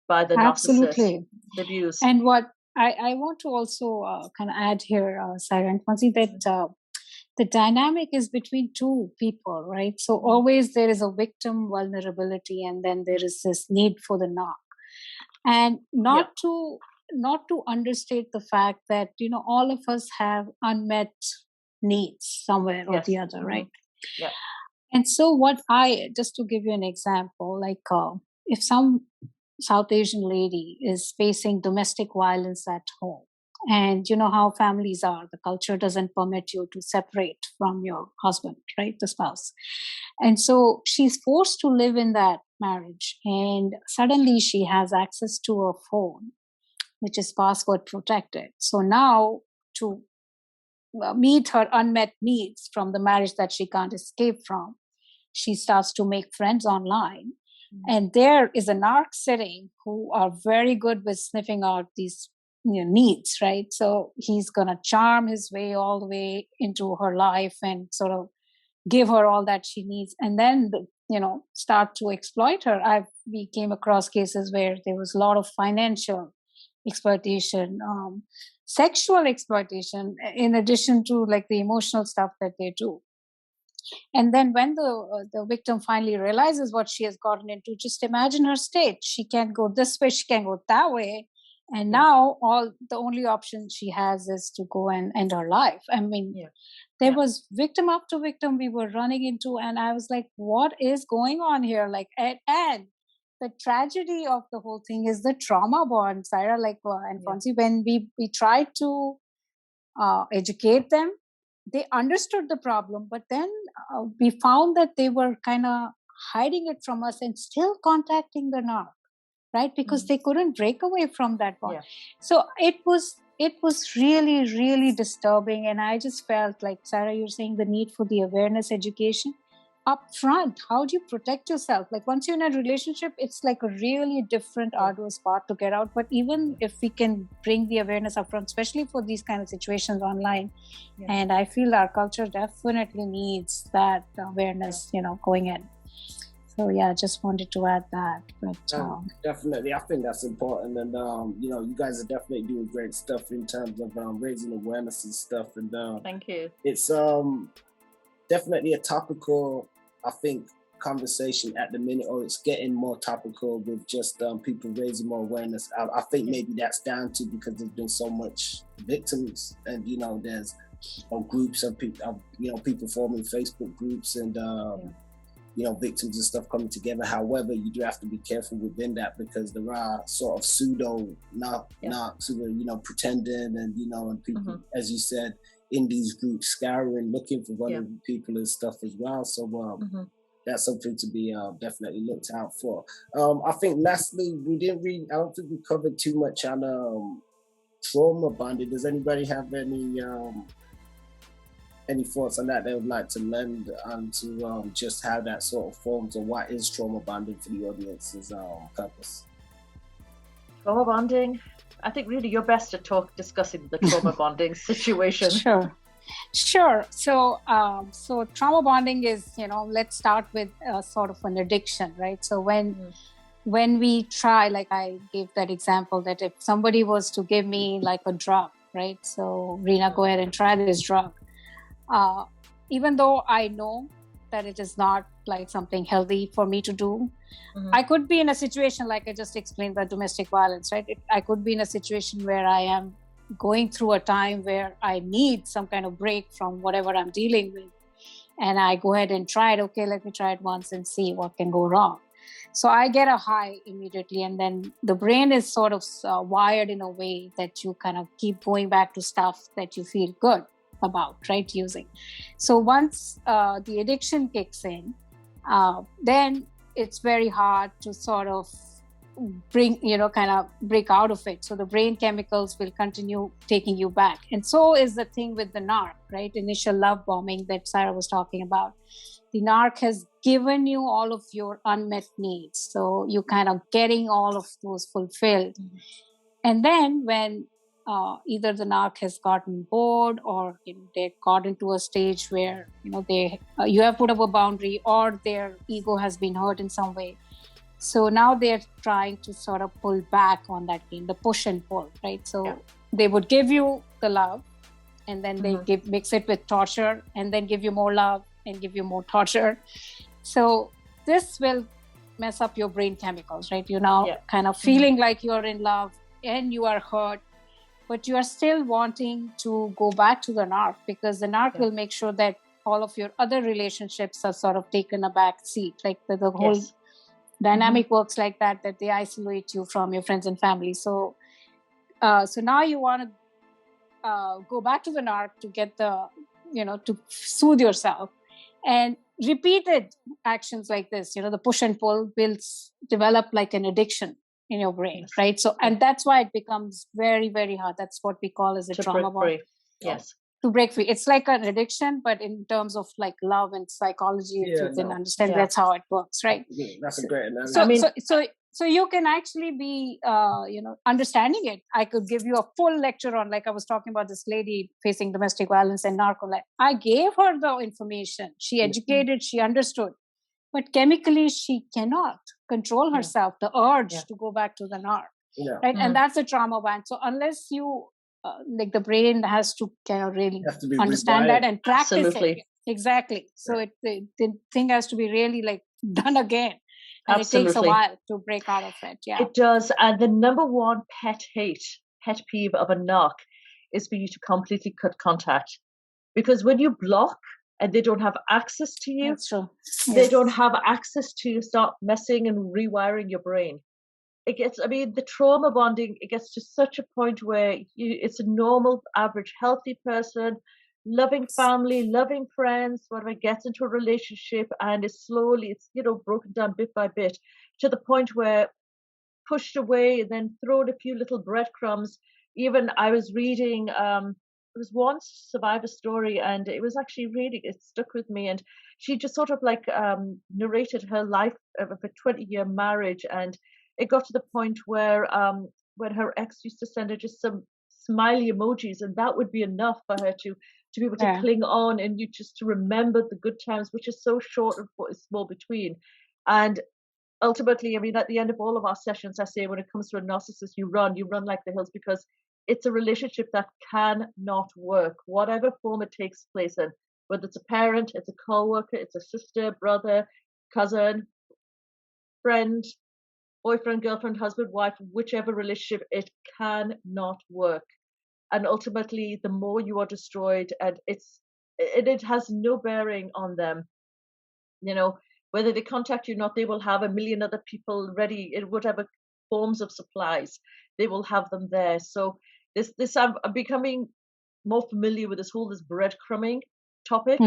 by the narcissist abuse. And what I want to also kind of add here, Sairah and Fonzie, that the dynamic is between two people, right? So always there is a victim vulnerability, and then there is this need for the narc. And not to understate the fact that, all of us have unmet needs somewhere or the other, right? Yeah. And so just to give you an example, like if some South Asian lady is facing domestic violence at home, and you know how families are, the culture doesn't permit you to separate from your husband, right? The spouse. And so she's forced to live in that marriage, and suddenly she has access to a phone, which is password protected. So now to meet her unmet needs from the marriage that she can't escape from, she starts to make friends online. And there is a narc sitting who are very good with sniffing out these needs, right? So he's going to charm his way all the way into her life and sort of give her all that she needs, and then start to exploit her. We came across cases where there was a lot of financial exploitation, sexual exploitation, in addition to like the emotional stuff that they do. And then when the victim finally realizes what she has gotten into, just imagine her state. She can't go this way, she can't go that way. And now the only option she has is to go and end her life. I mean, there was victim after victim we were running into, and I was like, what is going on here? Like, and the tragedy of the whole thing is the trauma bond, Sairah, and Fonzie, when we tried to educate them, they understood the problem, but then we found that they were kind of hiding it from us and still contacting the narc, right? Because they couldn't break away from that bond. So it was really, really disturbing. And I just felt like, Sairah, you're saying the need for the awareness education up front. How do you protect yourself? Like once you're in a relationship, it's like a really different, arduous path to get out. But even if we can bring the awareness up front, especially for these kind of situations online, and I feel our culture definitely needs that awareness, going in. So just wanted to add that. But definitely, I think that's important, and you guys are definitely doing great stuff in terms of raising awareness and stuff. And thank you. It's definitely a topical, I think, conversation at the minute, or it's getting more topical with just people raising more awareness. I think maybe that's down to because there's been so much victims, and there's groups of people, people forming Facebook groups and. Victims and stuff coming together. However, you do have to be careful within that because there are sort of pseudo narcs who are, pretending and, and people, as you said, in these groups, scouring, looking for vulnerable people and stuff as well. So that's something to be definitely looked out for. I think lastly, I don't think we covered too much on trauma bonding. Does anybody have any thoughts on that they would like to lend onto just how that sort of forms, or what is trauma bonding for the audience's purpose? Trauma bonding, I think really you're best at discussing the trauma bonding situation. Sure. So trauma bonding is, let's start with sort of an addiction, right? So when we try, like I gave that example, that if somebody was to give me like a drug, right? So Reena, go ahead and try this drug. Even though I know that it is not like something healthy for me to do, I could be in a situation like I just explained about domestic violence, right? I could be in a situation where I am going through a time where I need some kind of break from whatever I'm dealing with. And I go ahead and try it. Okay, let me try it once and see what can go wrong. So I get a high immediately. And then the brain is sort of wired in a way that you kind of keep going back to stuff that you feel good about, right, using. So once the addiction kicks in, then it's very hard to sort of kind of break out of it. So the brain chemicals will continue taking you back. And so is the thing with the narc, right? Initial love bombing that Sairah was talking about. The narc has given you all of your unmet needs. So you're kind of getting all of those fulfilled. And then when either the narc has gotten bored, or they got into a stage where you have put up a boundary, or their ego has been hurt in some way. So now they're trying to sort of pull back on that game, the push and pull, right? So they would give you the love, and then they mix it with torture, and then give you more love and give you more torture. So this will mess up your brain chemicals, right? You're now kind of feeling like you're in love and you are hurt, but you are still wanting to go back to the narc, because the narc will make sure that all of your other relationships are sort of taken a back seat. Like the whole dynamic works like that they isolate you from your friends and family. So now you want to go back to the narc to get to soothe yourself. And repeated actions like this, the push and pull will develop like an addiction in your brain, right? So, and that's why it becomes very, very hard. That's what we call as a trauma bond. To break free. It's like an addiction, but in terms of like love and psychology, if you can understand, that's how it works, right? That's a great analogy. So you can actually be, understanding it. I could give you a full lecture on, like I was talking about this lady facing domestic violence and narco. I gave her the information. She educated, she understood. But chemically, she cannot control herself, the urge to go back to the narc, right? And that's a trauma band. So unless you, the brain has to kind of really understand that and practice it. Exactly. So the thing has to be really like done again. And it takes a while to break out of it. Yeah, it does. And the number one pet peeve of a narc is for you to completely cut contact. Because when you block and they don't have access to you, that's true. They don't have access to start messing and rewiring your brain. The trauma bonding, it gets to such a point where it's a normal, average, healthy person, loving family, loving friends, whatever, gets into a relationship, and it's broken down bit by bit to the point where pushed away and then thrown a few little breadcrumbs. Even I was reading, it was one survivor story, and it was actually it stuck with me. And she just sort of like narrated her life of a 20-year marriage, and it got to the point where when her ex used to send her just some smiley emojis, and that would be enough for her to be able to cling on, and you just to remember the good times, which is so short and small between. And ultimately, at the end of all of our sessions, I say, when it comes to a narcissist, you run like the hills, because it's a relationship that cannot work, whatever form it takes place in, whether it's a parent, it's a co-worker, it's a sister, brother, cousin, friend, boyfriend, girlfriend, husband, wife, whichever relationship, it cannot work. And ultimately, the more you are destroyed, and it has no bearing on them. Whether they contact you or not, they will have a million other people ready in whatever forms of supplies. They will have them there. So this I'm becoming more familiar with this breadcrumbing topic.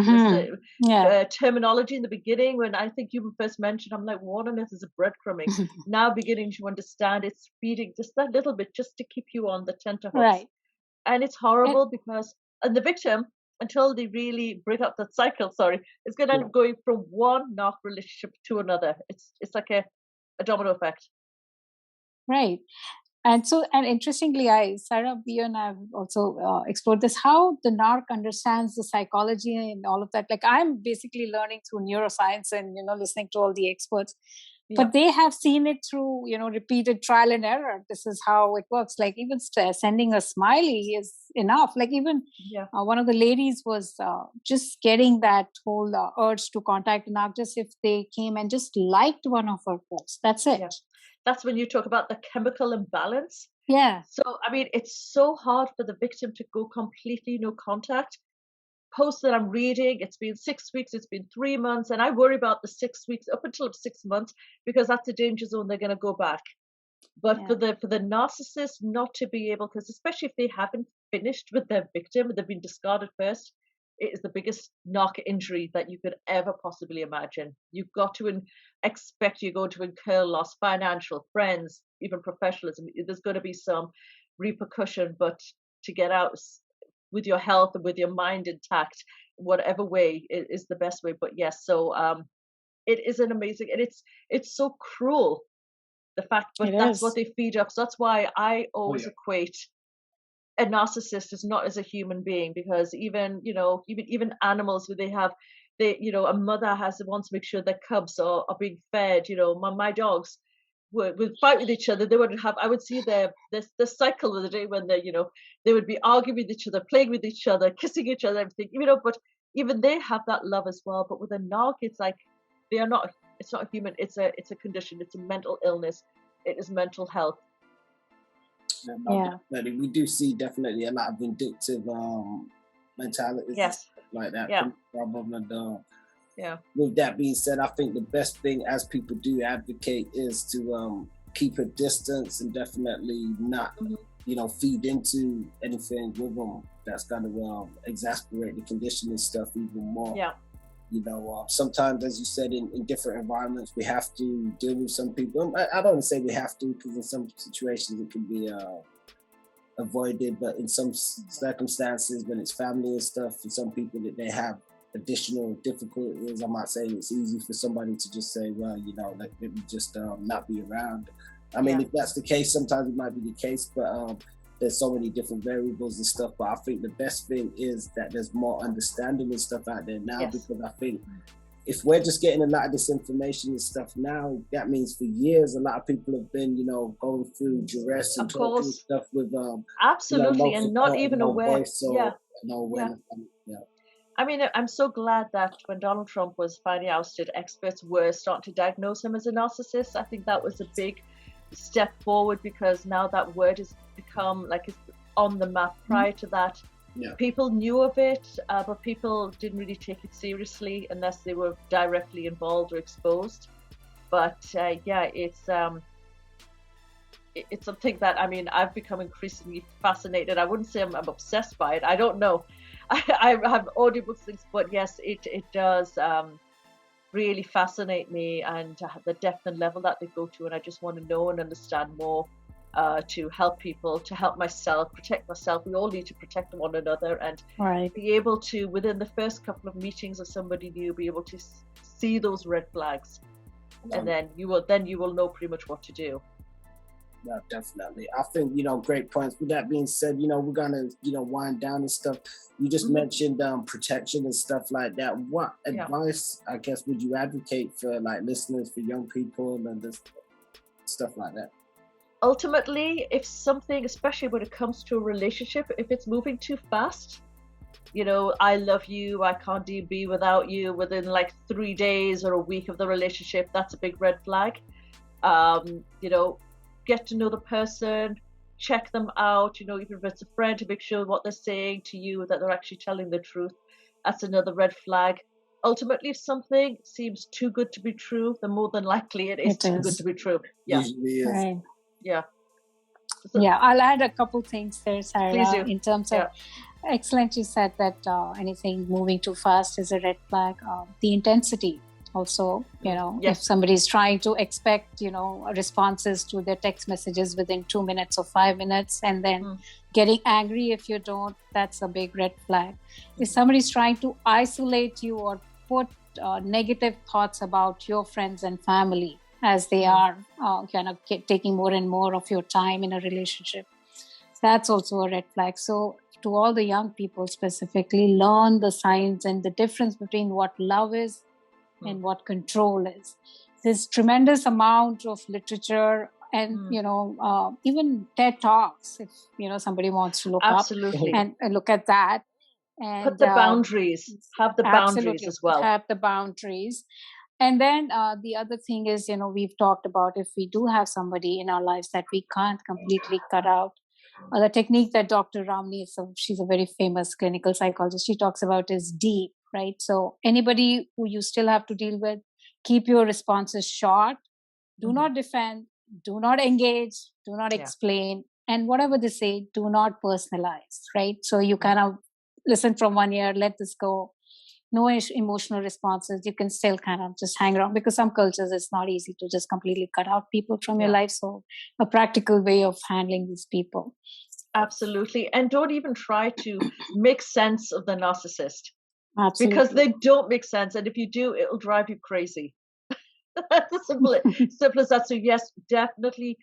Terminology in the beginning, when I think you first mentioned, I'm like, what on earth is a breadcrumbing? Now beginning to understand it's feeding just that little bit just to keep you on the tenterhooks. Right. And it's horrible because the victim, until they really break up that cycle, is going to end up going from one narc relationship to another. It's like a domino effect. Right. And interestingly, Sairah, you and I have also explored this, how the narc understands the psychology and all of that. Like, I'm basically learning through neuroscience and, listening to all the experts. But they have seen it through, repeated trial and error. This is how it works. Like, even sending a smiley is enough. Like, even one of the ladies was just getting that whole urge to contact an narc just if they came and just liked one of her posts. That's it. Yeah. That's when you talk about the chemical imbalance. Yeah. So, it's so hard for the victim to go completely no contact. Posts that I'm reading, it's been 6 weeks, it's been 3 months, and I worry about the 6 weeks up until 6 months, because that's a danger zone. They're going to go back. But for the narcissist not to be able, because especially if they haven't finished with their victim, they've been discarded first, it is the biggest narc injury that you could ever possibly imagine. You've got to expect you're going to incur loss, financial, friends, even professionalism. There's going to be some repercussion, but to get out with your health and with your mind intact, whatever way is the best way. But yes, so it is an amazing, and it's so cruel, the fact, but that's what they feed up. So that's why I always equate a narcissist is not as a human being, because even animals, a mother wants to make sure their cubs are being fed. My dogs would fight with each other. I would see the cycle of the day when they would be arguing with each other, playing with each other, kissing each other, everything, but even they have that love as well. But with a narc, it's like it's not a human, it's a condition, it's a mental illness, it is mental health. Definitely. We do see definitely a lot of vindictive mentalities, like that. With that being said, I think the best thing as people do advocate is to keep a distance and definitely not feed into anything with them that's going to exasperate the condition and stuff even more. Sometimes, as you said, in different environments, we have to deal with some people. I don't want to say we have to, because in some situations it can be avoided, but in some circumstances, when it's family and stuff, for some people that they have additional difficulties, I'm not saying it's easy for somebody to just say, well, let me just not be around. I mean, if that's the case, sometimes it might be the case, but there's so many different variables and stuff. But I think the best thing is that there's more understanding and stuff out there now, because I think if we're just getting a lot of this information and stuff now, that means for years a lot of people have been, going through duress and talking and stuff with absolutely, and not even aware. I mean, I'm so glad that when Donald Trump was finally ousted, experts were starting to diagnose him as a narcissist. I think that was a big step forward, because now that word has become it's on the map. Prior to that, people knew of it, but people didn't really take it seriously unless they were directly involved or exposed. But it's something that, I mean, I've become increasingly fascinated. I wouldn't say I'm obsessed by it. I don't know. I have audiobooks, things, but yes, it does really fascinate me, and the depth and level that they go to, and I just want to know and understand more to help people, to help myself, protect myself. We all need to protect one another, and be able to, within the first couple of meetings of somebody new, be able to see those red flags, and then you will know pretty much what to do. Yeah, definitely. I think, great points. With that being said, we're gonna, wind down and stuff. You just mentioned protection and stuff like that. What advice, I guess, would you advocate for listeners, for young people and this stuff like that? Ultimately, if something, especially when it comes to a relationship, if it's moving too fast, I love you, I can't be without you, within 3 days or a week of the relationship, that's a big red flag. Get to know the person, check them out, even if it's a friend, to make sure what they're saying to you, that they're actually telling the truth. That's another red flag. Ultimately, if something seems too good to be true, then more than likely it is too good to be true. Usually is. Right. Yeah. I'll add a couple things there, Sairah. Please do. In terms of, excellent, you said that anything moving too fast is a red flag. The intensity also, if somebody is trying to expect, responses to their text messages within 2 minutes or 5 minutes, and then getting angry if you don't, that's a big red flag. If somebody's trying to isolate you or put negative thoughts about your friends and family, as they are taking more and more of your time in a relationship, that's also a red flag. So to all the young people specifically, learn the signs and the difference between what love is and what control is. There's tremendous amount of literature and even TED Talks, if somebody wants to look up and look at that. And put the boundaries, have the boundaries as well. Have the boundaries. And then the other thing is, we've talked about, if we do have somebody in our lives that we can't completely cut out, the technique that Dr. Ramani, she's a very famous clinical psychologist, she talks about is deep, right? So anybody who you still have to deal with, keep your responses short, do not defend, do not engage, do not explain, and whatever they say, do not personalize, right? So you kind of listen from one ear, let this go. No emotional responses. You can still kind of just hang around, because some cultures it's not easy to just completely cut out people from your life. So a practical way of handling these people. Absolutely. And don't even try to make sense of the narcissist. Absolutely. Because they don't make sense. And if you do, it'll drive you crazy. That's as simple as that. So yes, definitely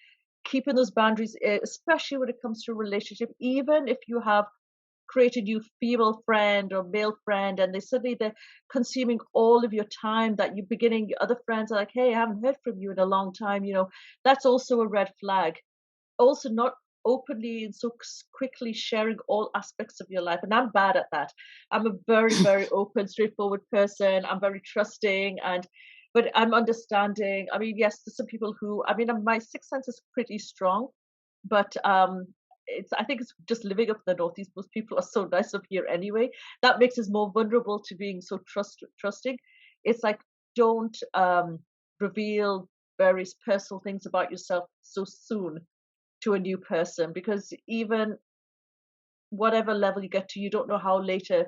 keeping those boundaries, especially when it comes to a relationship, even if you have created new female friend or male friend, and they're consuming all of your time, that you're beginning, your other friends are like, hey, I haven't heard from you in a long time, that's also a red flag. Also, not openly and so quickly sharing all aspects of your life. And I'm bad at that. I'm a very, very open, straightforward person. I'm very trusting, but I'm understanding. I mean, yes, there's some people who, my sixth sense is pretty strong, but I think it's just living up in the Northeast. Most people are so nice up here anyway. That makes us more vulnerable to being so trusting. It's like, don't reveal various personal things about yourself so soon to a new person, because even whatever level you get to, you don't know how later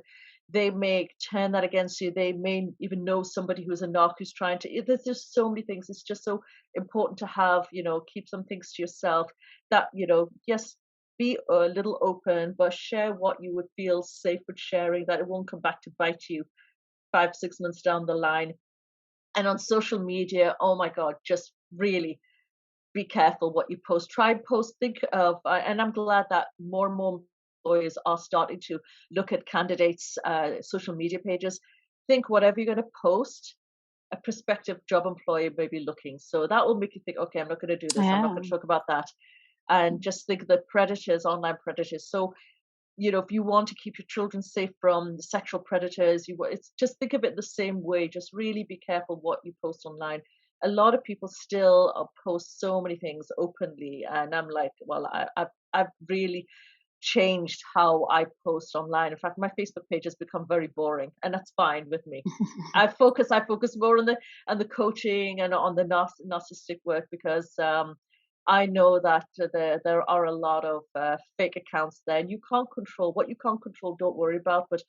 they may turn that against you. They may even know somebody who's a narc who's trying to, there's just so many things. It's just so important to have, keep some things to yourself, that, yes, be a little open, but share what you would feel safe with sharing, that it won't come back to bite you 5-6 months down the line. And on social media, oh my God, just really be careful what you post. Try and post, think of, and I'm glad that more and more employers are starting to look at candidates' social media pages. Think whatever you're going to post, a prospective job employer may be looking. So that will make you think, okay, I'm not going to do this. I'm not going to talk about that. And just think of the predators, online predators. So, if you want to keep your children safe from the sexual predators, it's just think of it the same way. Just really be careful what you post online. A lot of people still post so many things openly, and I'm like, well, I've really changed how I post online. In fact, my Facebook page has become very boring, and that's fine with me. I focus more on the coaching and on the narcissistic work, because I know that there are a lot of fake accounts there, and you can't control what you can't control. Don't worry about, but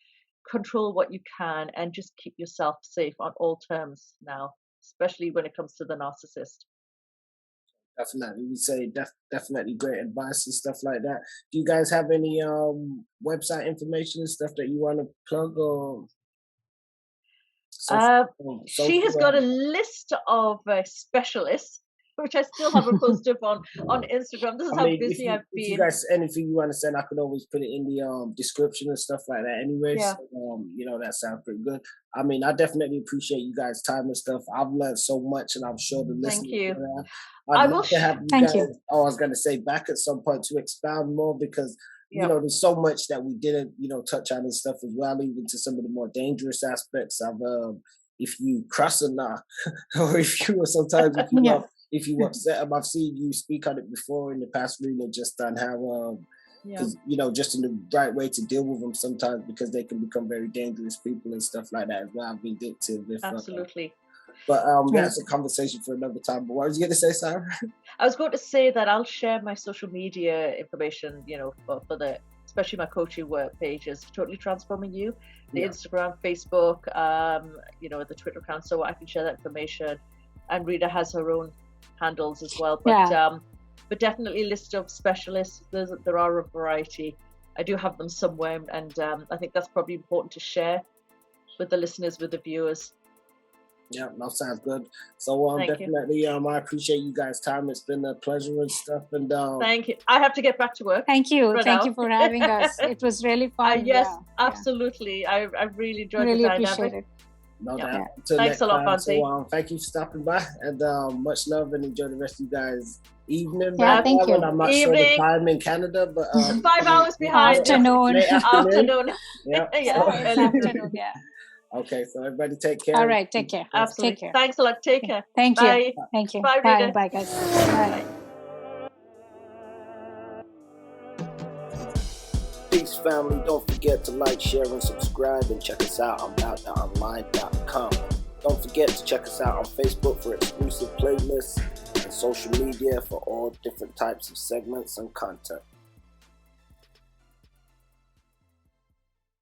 control what you can, and just keep yourself safe on all terms now, especially when it comes to the narcissist. Definitely, we say definitely great advice and stuff like that. Do you guys have any website information and stuff that you want to plug, or? She has got a list of specialists, which I still haven't posted on Instagram. This is how busy I've been. If you guys anything you want to send, I could always put it in the description and stuff like that anyway. Yeah. So, that sounds pretty good. I mean, I definitely appreciate you guys' time and stuff. I've learned so much, and I'm sure the listeners. Thank you. I will have you guys, I was going to say, back at some point to expound more, because there's so much that we didn't touch on and stuff as well, even to some of the more dangerous aspects of if you cross a knock, or if you sometimes if you upset them. I've seen you speak on it before in the past, Reena, just on how because just in the right way to deal with them sometimes, because they can become very dangerous people and stuff like that as well, vindictive. Absolutely. But that's a conversation for another time. But what was you going to say, Sairah? I was going to say that I'll share my social media information, for the, especially my coaching work pages, Totally Transforming You, the Instagram, Facebook, the Twitter account, so I can share that information. And Reena has her own handles as well. But definitely a list of specialists. There are a variety. I do have them somewhere, and I think that's probably important to share with the listeners, with the viewers. Yeah, that sounds good. So definitely, I appreciate you guys' time. It's been a pleasure and stuff. And thank you. I have to get back to work. Thank you. Thank you for having us. It was really fun. Yes, absolutely. I really enjoyed the dynamic. Appreciate it. No doubt. Thanks a lot, Fancy. So, thank you for stopping by, and much love, and enjoy the rest of you guys' evening. Yeah, thank you. I'm not sure the time in Canada, but 5 hours behind. Afternoon. Afternoon. Afternoon. Yeah. Okay, so everybody take care. All right, take care. Absolutely. Take care. Thanks a lot. Take care. Thank Bye. you. Thank you. Bye, Bye. Bye, guys. Bye. Peace, family. Don't forget to like, share, and subscribe, and check us out on DOATBM. Don't forget to check us out on Facebook for exclusive playlists and social media for all different types of segments and content.